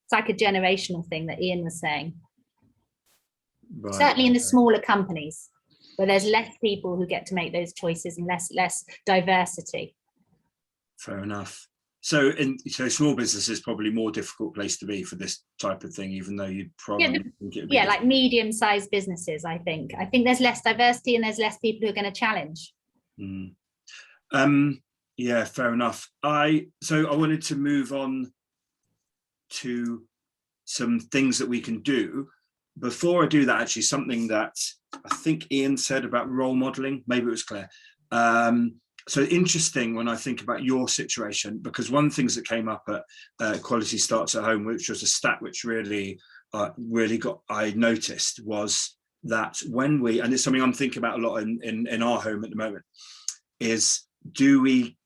It's like a generational thing that Ian was saying. Right. Certainly in the smaller companies, where there's less people who get to make those choices and less diversity. Fair enough. So small business is probably more difficult place to be for this type of thing, even though you'd probably think it would be like medium-sized businesses. I think there's less diversity and there's less people who are going to challenge. Yeah, fair enough. So I wanted to move on to some things that we can do. Before I do that, actually, something that I think Ian said about role modeling, maybe it was Claire. So interesting when I think about your situation, because one of the things that came up at Equality Starts at Home, which was a stat which really I noticed, was that when we, and it's something I'm thinking about a lot in our home at the moment, is do we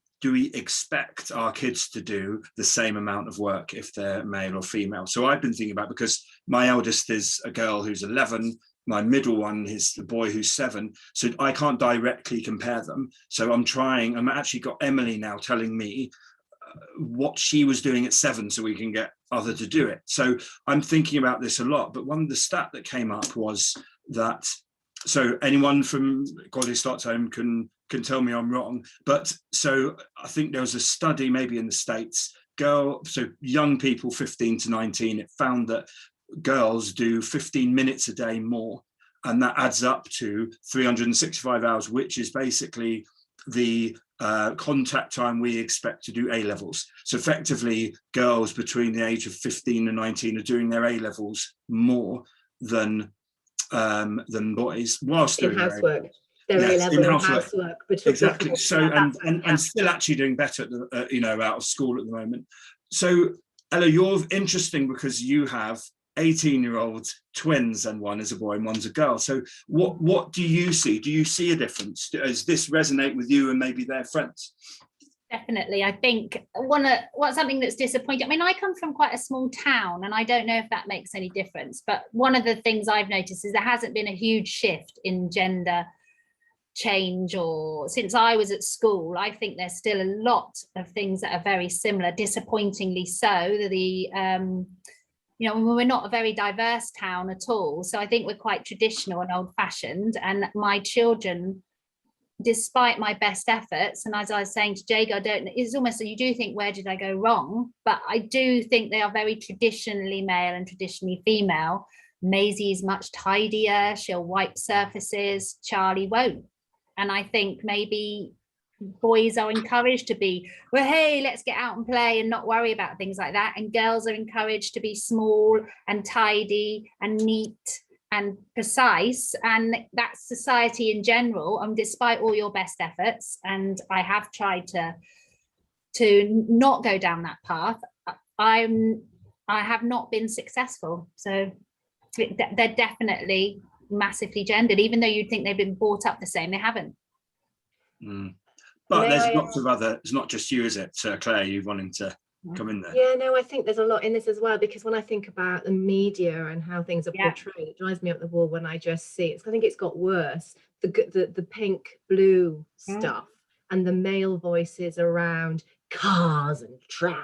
expect our kids to do the same amount of work if they're male or female? So I've been thinking about, because my eldest is a girl who's 11, my middle one is the boy who's 7, so I can't directly compare them. So I'm actually got Emily now telling me what she was doing at 7 so we can get other to do it. So I'm thinking about this a lot, but one of the stat that came up was that, so anyone from Equality Starts Home can tell me I'm wrong, but so I think there was a study maybe in the States, so young people 15 to 19, it found that girls do 15 minutes a day more, and that adds up to 365 hours, which is basically the contact time we expect to do A-levels. So effectively, girls between the age of 15 and 19 are doing their A-levels more than boys whilst doing housework. Their yes, A-level in housework. Exactly. So and still actually doing better at the, out of school at the moment. So Ella, you're interesting because you have 18-year-old twins, and one is a boy and one's a girl. So what do you see? Do you see a difference? Does this resonate with you and maybe their friends? Definitely. I think something that's disappointing. I mean, I come from quite a small town, and I don't know if that makes any difference, but one of the things I've noticed is there hasn't been a huge shift in gender change, or since I was at school. I think there's still a lot of things that are very similar, disappointingly so. We're not a very diverse town at all, so I think we're quite traditional and old-fashioned, and my children, despite my best efforts, and as I was saying to Jago, it's almost that you do think, where did I go wrong? But I do think they are very traditionally male and traditionally female. Maisie is much tidier, she'll wipe surfaces, Charlie won't. And I think maybe boys are encouraged to be, well, hey, let's get out and play and not worry about things like that. And girls are encouraged to be small and tidy and neat and precise. And that's society in general. And despite all your best efforts, and I have tried to not go down that path, I have not been successful. So they're definitely massively gendered, even though you'd think they've been brought up the same. They haven't. But there's lots of other, it's not just you, is it, Claire, you wanting to come in there? Yeah, no, I think there's a lot in this as well, because when I think about the media and how things are portrayed, it drives me up the wall when I just see it. I think it's got worse. The pink, blue stuff and the male voices around cars and trams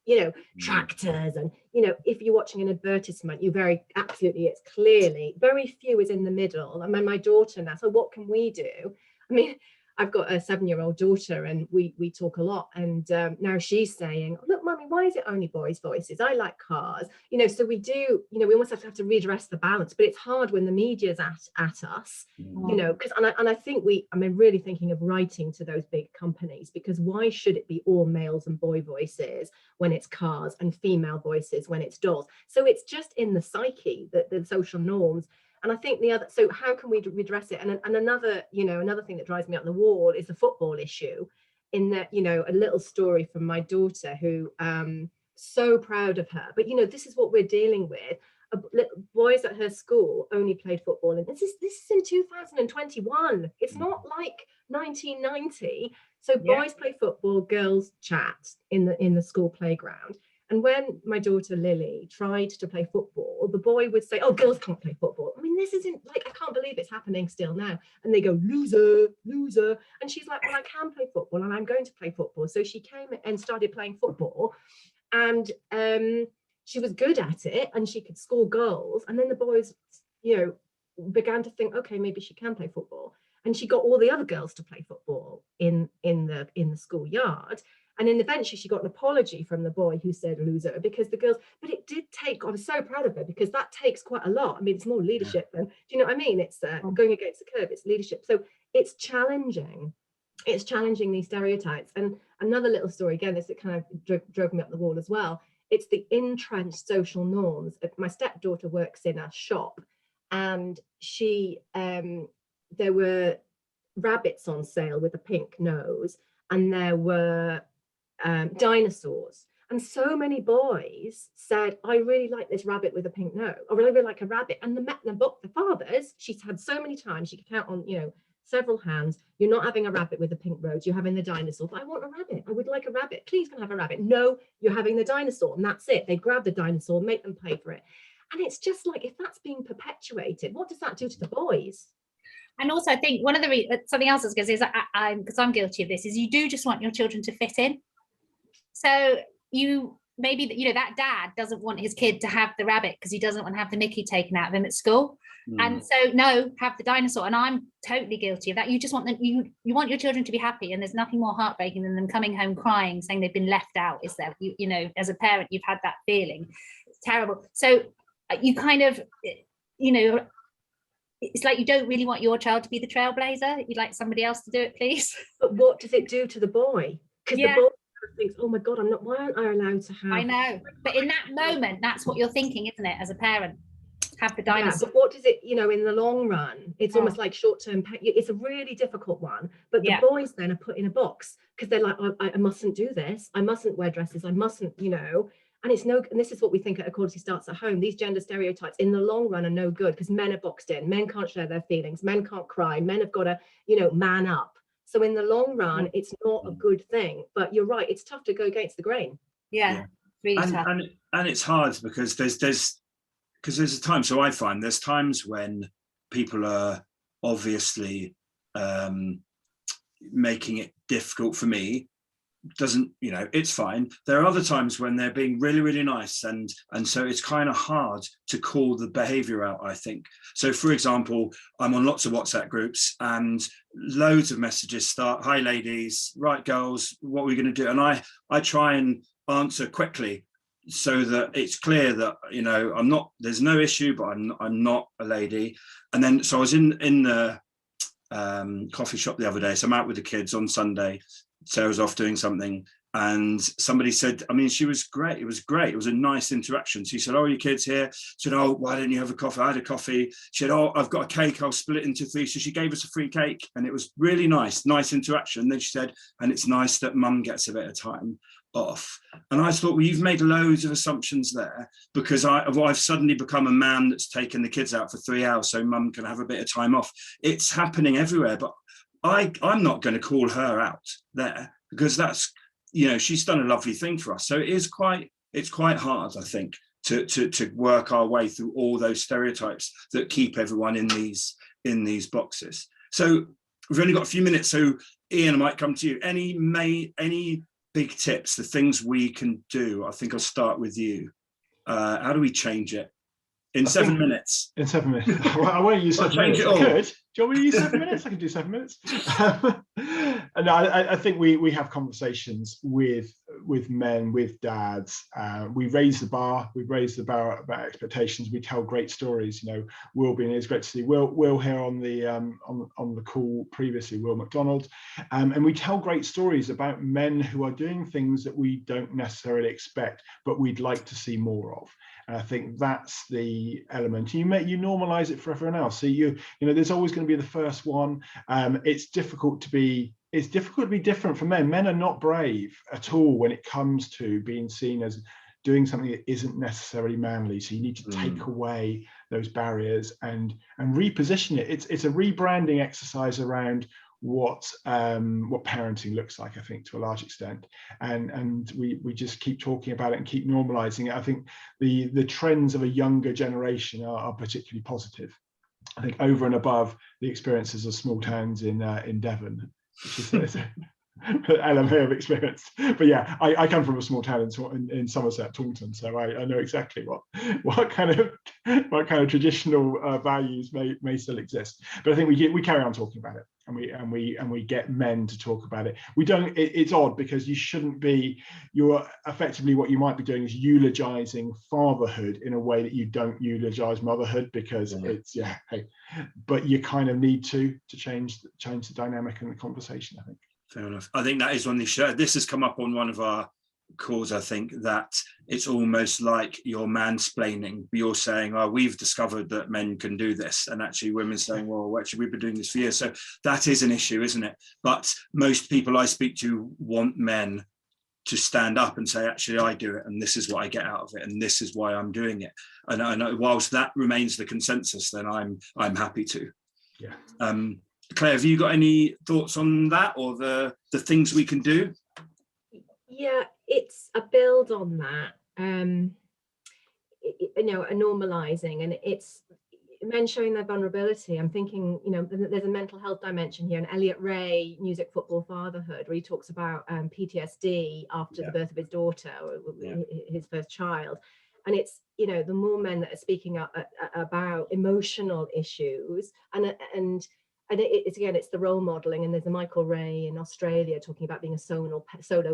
and, tractors. And, if you're watching an advertisement, it's clearly, very few is in the middle. I mean, my daughter now, so what can we do? I mean, I've got a 7-year-old daughter, and we talk a lot, and now she's saying, look, Mummy, why is it only boys' voices? I like cars. So we do, we almost have to redress the balance, but it's hard when the media's at us, because I think I'm really thinking of writing to those big companies, because why should it be all males and boy voices when it's cars, and female voices when it's dolls? So it's just in the psyche, that the social norms. And I think so how can we redress it? And another thing that drives me up the wall is the football issue, in that, a little story from my daughter, who so proud of her. But, this is what we're dealing with. Boys at her school only played football. And this is in 2021. It's not like 1990. So boys play football, girls chat in the school playground. And when my daughter Lily tried to play football, the boy would say, oh, girls can't play football. I mean, this isn't I can't believe it's happening still now. And they go, loser, loser. And she's like, well, I can play football and I'm going to play football. So she came and started playing football, and she was good at it and she could score goals. And then the boys, began to think, okay, maybe she can play football. And she got all the other girls to play football in the schoolyard. And then eventually she got an apology from the boy who said loser, because the girls, but it did take, I was so proud of her, because that takes quite a lot. I mean, it's more leadership than, do you know what I mean? It's going against the curve, it's leadership. So it's challenging these stereotypes. And another little story, again, this, it kind of drove me up the wall as well, it's the entrenched social norms. My stepdaughter works in a shop, and she there were rabbits on sale with a pink nose, and there were dinosaurs. And so many boys said, I really like this rabbit with a pink nose. I really like a rabbit. And the fathers, she's had so many times, she could count on, several hands. You're not having a rabbit with a pink nose, you're having the dinosaur. But I want a rabbit. I would like a rabbit. Please can I have a rabbit? No, you're having the dinosaur. And that's it. They grab the dinosaur, make them pay for it. And it's just like, if that's being perpetuated, what does that do to the boys? And also, I think one of the something else I was going to say is, because I'm guilty of this, is you do just want your children to fit in. So you maybe, that dad doesn't want his kid to have the rabbit because he doesn't want to have the Mickey taken out of him at school. And so no, have the dinosaur. And I'm totally guilty of that. You just want them, you want your children to be happy, and there's nothing more heartbreaking than them coming home crying, saying they've been left out, is there? As a parent, you've had that feeling. It's terrible. So you kind of, it's like you don't really want your child to be the trailblazer. You'd like somebody else to do it, please. But what does it do to the boy? Because the boy thinks, oh my God, why aren't I allowed to have? I know, but in that moment, that's what you're thinking, isn't it, as a parent? Have the dinosaur. Yeah, but what does it, in the long run, it's almost like short-term, it's a really difficult one, but the boys then are put in a box because they're like, I mustn't do this, I mustn't wear dresses, I mustn't, and and this is what we think at Equality Starts at Home. These gender stereotypes in the long run are no good because men are boxed in, men can't share their feelings, men can't cry, men have got to, man up. So in the long run, it's not a good thing, but you're right, it's tough to go against the grain. Yeah. Really tough. And it's hard because there's a time, so I find there's times when people are obviously making it difficult for me. It's fine. There are other times when they're being really, really nice, and so it's kind of hard to call the behavior out, I think. So for example, I'm on lots of WhatsApp groups and loads of messages start, hi ladies, right girls, what are we going to do? And I try and answer quickly so that it's clear that I'm not, there's no issue, but I'm not a lady. And then so I was in the coffee shop the other day, so I'm out with the kids on Sunday. Sarah's off doing something, and somebody said, she was great. It was great. It was a nice interaction. She said, oh, are your kids here? She said, oh, why don't you have a coffee? I had a coffee. She said, oh, I've got a cake. I'll split it into 3. So she gave us a free cake, and it was really nice interaction. And then she said, and it's nice that mum gets a bit of time off. And I thought, well, you've made loads of assumptions there because I've suddenly become a man that's taken the kids out for 3 hours so mum can have a bit of time off. It's happening everywhere, but I'm not going to call her out there because that's, she's done a lovely thing for us. So it's quite hard, I think, to work our way through all those stereotypes that keep everyone in these boxes. So we've only got a few minutes. So Ian, I might come to you. Any big tips, the things we can do? I think I'll start with you. How do we change it? In 7 minutes. In 7 minutes. I won't use 7 minutes. I could. Do you want me to use 7 minutes? I can do 7 minutes. And I think we have conversations with men, with dads. We raise the bar. We raise the bar about expectations. We tell great stories. Will being it's great to see Will here on the call previously. Will McDonald, and we tell great stories about men who are doing things that we don't necessarily expect, but we'd like to see more of. And I think that's the element. You normalize it for everyone else. So there's always going to be the first one. It's difficult to be different for men. Men are not brave at all when it comes to being seen as doing something that isn't necessarily manly. So you need to take away those barriers and reposition it. It's a rebranding exercise around what parenting looks like, I think, to a large extent, and we just keep talking about it and keep normalizing it. I think the trends of a younger generation are particularly positive. I think over and above the experiences of small towns in Devon, which is Ellen may have experienced, but yeah, I come from a small town in Somerset, Taunton, so I know exactly what kind of traditional values may still exist. But I think we carry on talking about it, and we get men to talk about it. We don't. It's odd because you're effectively, what you might be doing is eulogizing fatherhood in a way that you don't eulogize motherhood, because but you kind of need to change the dynamic and the conversation, I think. Fair enough. I think that is one of the this has come up on one of our cause, I think, that it's almost like you're mansplaining. You're saying, oh, we've discovered that men can do this, and actually women saying, well, actually we've been doing this for years. So that is an issue, isn't it? But most people I speak to want men to stand up and say, actually, I do it, and this is what I get out of it, and this is why I'm doing it. And whilst that remains the consensus, then I'm happy to. Yeah. Claire, have you got any thoughts on that, or the things we can do? Yeah, it's a build on that. A normalizing, and it's men showing their vulnerability. I'm thinking, there's a mental health dimension here, and Elliot Ray, Music, Football, Fatherhood, where he talks about PTSD after the birth of his daughter, his first child. And it's, the more men that are speaking up about emotional issues, and it's the role modeling. And there's a Michael Ray in Australia talking about being a solo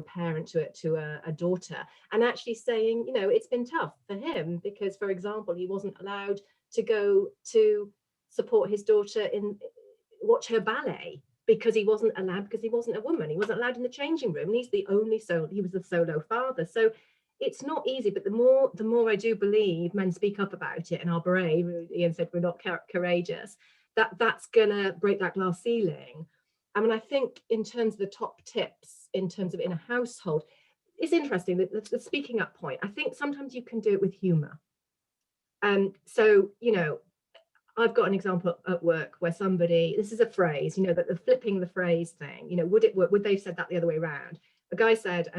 parent to a daughter, and actually saying, it's been tough for him because, for example, he wasn't allowed to go to support his daughter watch her ballet because he wasn't allowed, because he wasn't a woman. He wasn't allowed in the changing room, and he was the solo father. So it's not easy, but the more I do believe men speak up about it and are brave. Ian said we're not courageous. That's gonna break that glass ceiling. I mean, I think in terms of the top tips, in terms of in a household, it's interesting that the speaking up point. I think sometimes you can do it with humor. So, I've got an example at work where somebody, this is a phrase, that the flipping the phrase thing, would it work? Would they have said that the other way around? A guy said,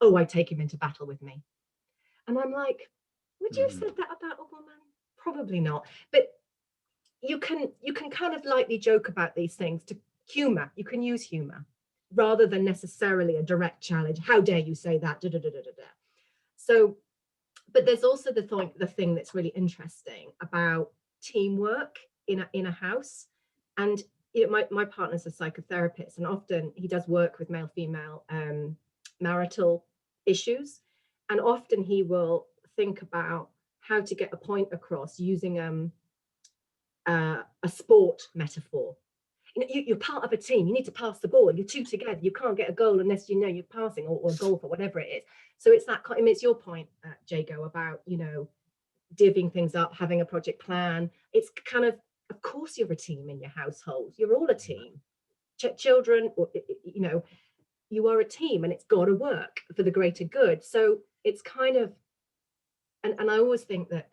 oh, I take him into battle with me. And I'm like, would you have said that about a woman? Probably not. But you can kind of lightly joke about these things to humor. You can use humor rather than necessarily a direct challenge. How dare you say that? Da, da, da, da, da, da. So, but there's also the thing that's really interesting about teamwork in a house. And my partner's a psychotherapist, and often he does work with male-female marital issues, and often he will think about how to get a point across using a sport metaphor. You're part of a team. You need to pass the ball. You're two together. You can't get a goal unless you're passing, or golf, or whatever it is. So it's that. I mean, it's your point, Jago, about divvying things up, having a project plan. It's kind of course, you're a team in your household. You're all a team. Children, or you are a team, and it's got to work for the greater good. So it's kind of, and I always think that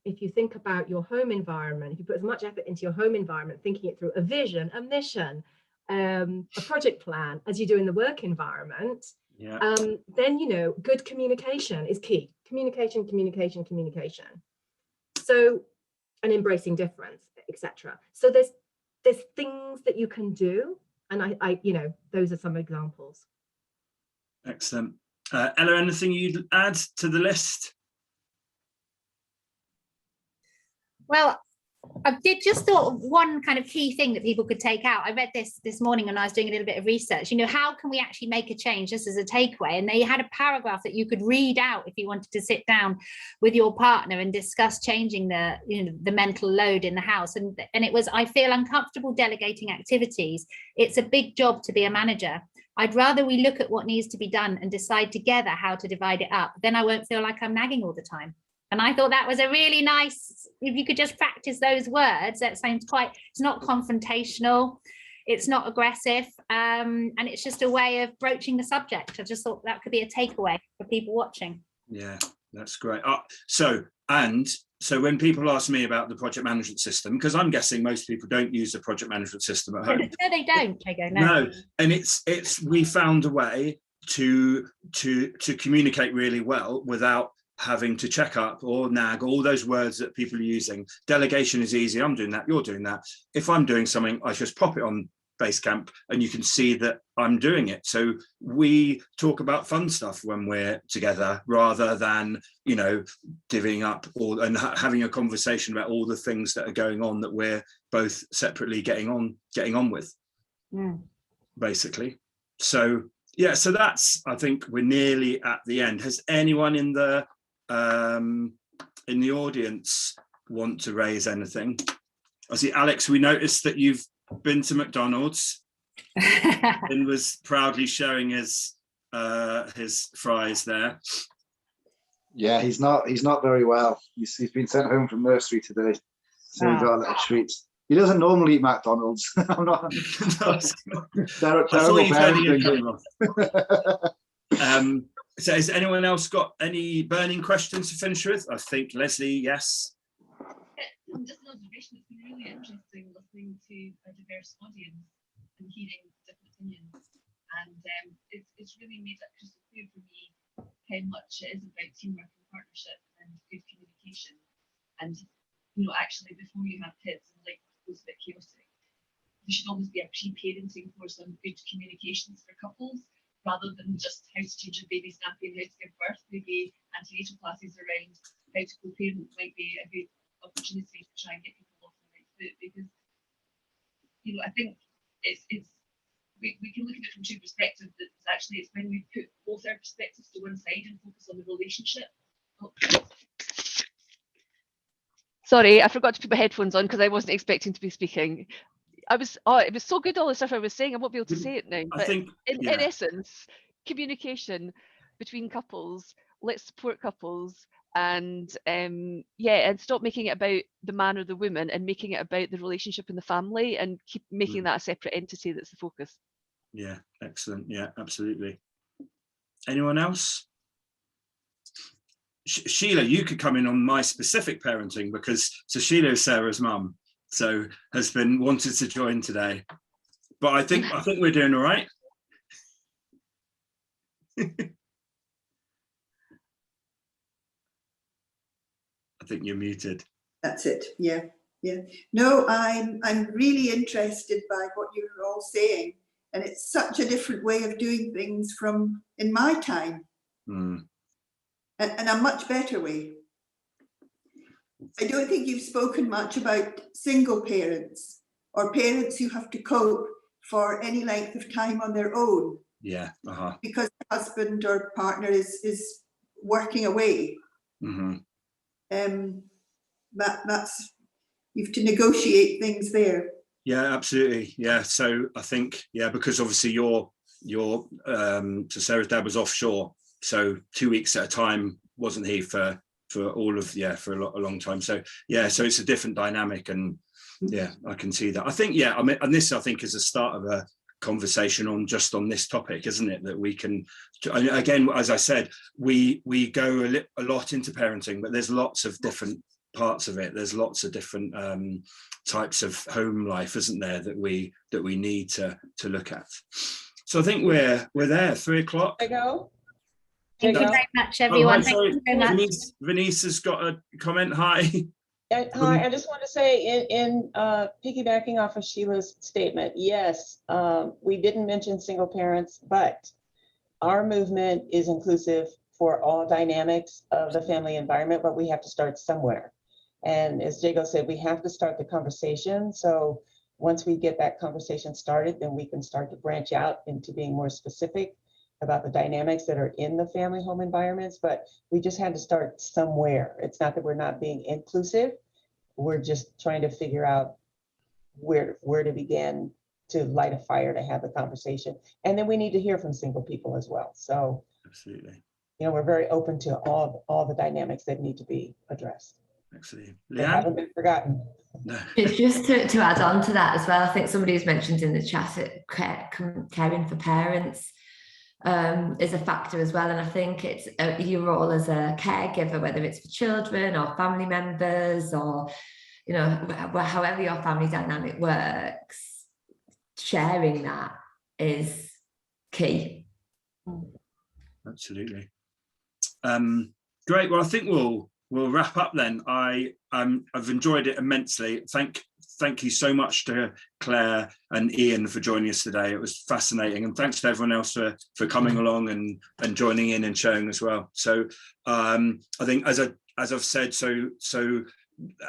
if you think about your home environment, if you put as much effort into your home environment, thinking it through, a vision, a mission, a project plan, as you do in the work environment, then good communication is key. Communication. So, and embracing difference, etc. So there's things that you can do, and I those are some examples. Excellent. Ella, anything you'd add to the list? Well, I did just thought of one kind of key thing that people could take out. I read this morning when I was doing a little bit of research. How can we actually make a change, just as a takeaway? And they had a paragraph that you could read out if you wanted to sit down with your partner and discuss changing the mental load in the house. And it was, I feel uncomfortable delegating activities. It's a big job to be a manager. I'd rather we look at what needs to be done and decide together how to divide it up. Then I won't feel like I'm nagging all the time. And I thought that was a really nice, if you could just practice those words, that sounds it's not confrontational, it's not aggressive, and it's just a way of broaching the subject. I just thought that could be a takeaway for people watching. Yeah, that's great. So when people ask me about the project management system, because I'm guessing most people don't use the project management system at home. No, they don't. No, and we found a way to communicate really well without having to check up or nag, all those words that people are using. Delegation is easy. I'm doing that, you're doing that. If I'm doing something, I just pop it on Basecamp and you can see that I'm doing it. So we talk about fun stuff when we're together, rather than divvying up and having a conversation about all the things that are going on that we're both separately getting on with, basically. So yeah, so that's, I think we're nearly at the end. Has anyone in the audience want to raise anything? I see Alex, we noticed that you've been to McDonald's and was proudly showing his his fries there. Yeah, he's not very well. He's been sent home from nursery today, so he got a little treat. He doesn't normally eat McDonald's. I'm not. Terrible parenting. So has anyone else got any burning questions to finish with? I think Leslie, yes. Just an observation, it's been really interesting listening to a diverse audience and hearing different opinions. And it's really made it crystal clear for me how much it is about teamwork and partnership and good communication. And, you know, actually before you have kids and life goes a bit chaotic, there should always be a pre-parenting course on good communications for couples, rather than just how to change a baby's nappy and how to give birth. Maybe antenatal classes around how to co-parent might be a good opportunity to try and get people off the right foot, because, you know, I think we can look at it from two perspectives. That actually it's when we put both our perspectives to one side and focus on the relationship. Sorry, I forgot to put my headphones on because I wasn't expecting to be speaking. It was so good, all the stuff I was saying. I won't be able to say it now. But in essence, communication between couples, let's support couples, and and stop making it about the man or the woman and making it about the relationship in the family, and keep making that a separate entity that's the focus. Yeah, excellent. Yeah, absolutely. Anyone else? Sheila, you could come in on my specific parenting, because Sheila is Sarah's mum, so has been wanted to join today. But I think we're doing all right. I think you're muted. That's it. Yeah. No, I'm really interested by what you're all saying, and it's such a different way of doing things from in my time, and a much better way. I don't think you've spoken much about single parents or parents who have to cope for any length of time on their own. Yeah. Because the husband or partner is working away. That's you have to negotiate things there. Yeah, absolutely. Yeah. So I think, because obviously your so Sarah's dad was offshore, so 2 weeks at a time, wasn't he, for all of for a long time. So so it's a different dynamic, and I can see that. I think I mean, and this I think is a start of a conversation on this topic, isn't it, that we can, again, as I said, we go a lot into parenting, but there's lots of different parts of it. There's lots of different types of home life, isn't there, that we need to look at. So I think we're there. 3 o'clock. Thank you very much, everyone. Thank you very much. Venice has got a comment. Hi. Hi, I just want to say, in piggybacking off of Sheila's statement, yes, we didn't mention single parents, but our movement is inclusive for all dynamics of the family environment, but we have to start somewhere. And as Jago said, we have to start the conversation. So once we get that conversation started, then we can start to branch out into being more specific about the dynamics that are in the family home environments, but we just had to start somewhere. It's not that we're not being inclusive. We're just trying to figure out where to begin to light a fire to have the conversation. And then we need to hear from single people as well. So absolutely, we're very open to all the dynamics that need to be addressed. Absolutely. They haven't been forgotten. No. It's just to add on to that as well, I think somebody who's mentioned in the chat caring for parents is a factor as well, and I think it's your role as a caregiver, whether it's for children or family members, or however your family dynamic works, sharing that is key. Absolutely. Great. Well, I think we'll wrap up then. I've enjoyed it immensely. Thank you so much to Claire and Ian for joining us today. It was fascinating, and thanks to everyone else for coming along and joining in and sharing as well. So I think, as I've said, so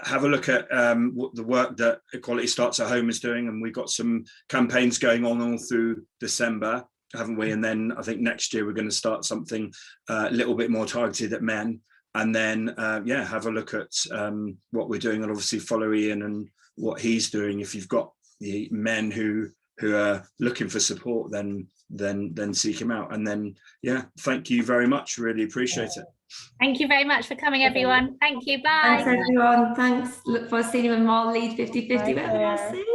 have a look at the work that Equality Starts at Home is doing, and we've got some campaigns going on all through December, haven't we? And then I think next year we're going to start something a little bit more targeted at men. And then, have a look at what we're doing, and obviously follow Ian and what he's doing. If you've got the men who who are looking for support, then seek him out. And then, yeah, thank you very much. Really appreciate it. Thank you very much for coming, everyone. Thank you. Bye. Thanks, everyone. Thanks. Look forward to seeing you in more Lead 50/50 webinars soon.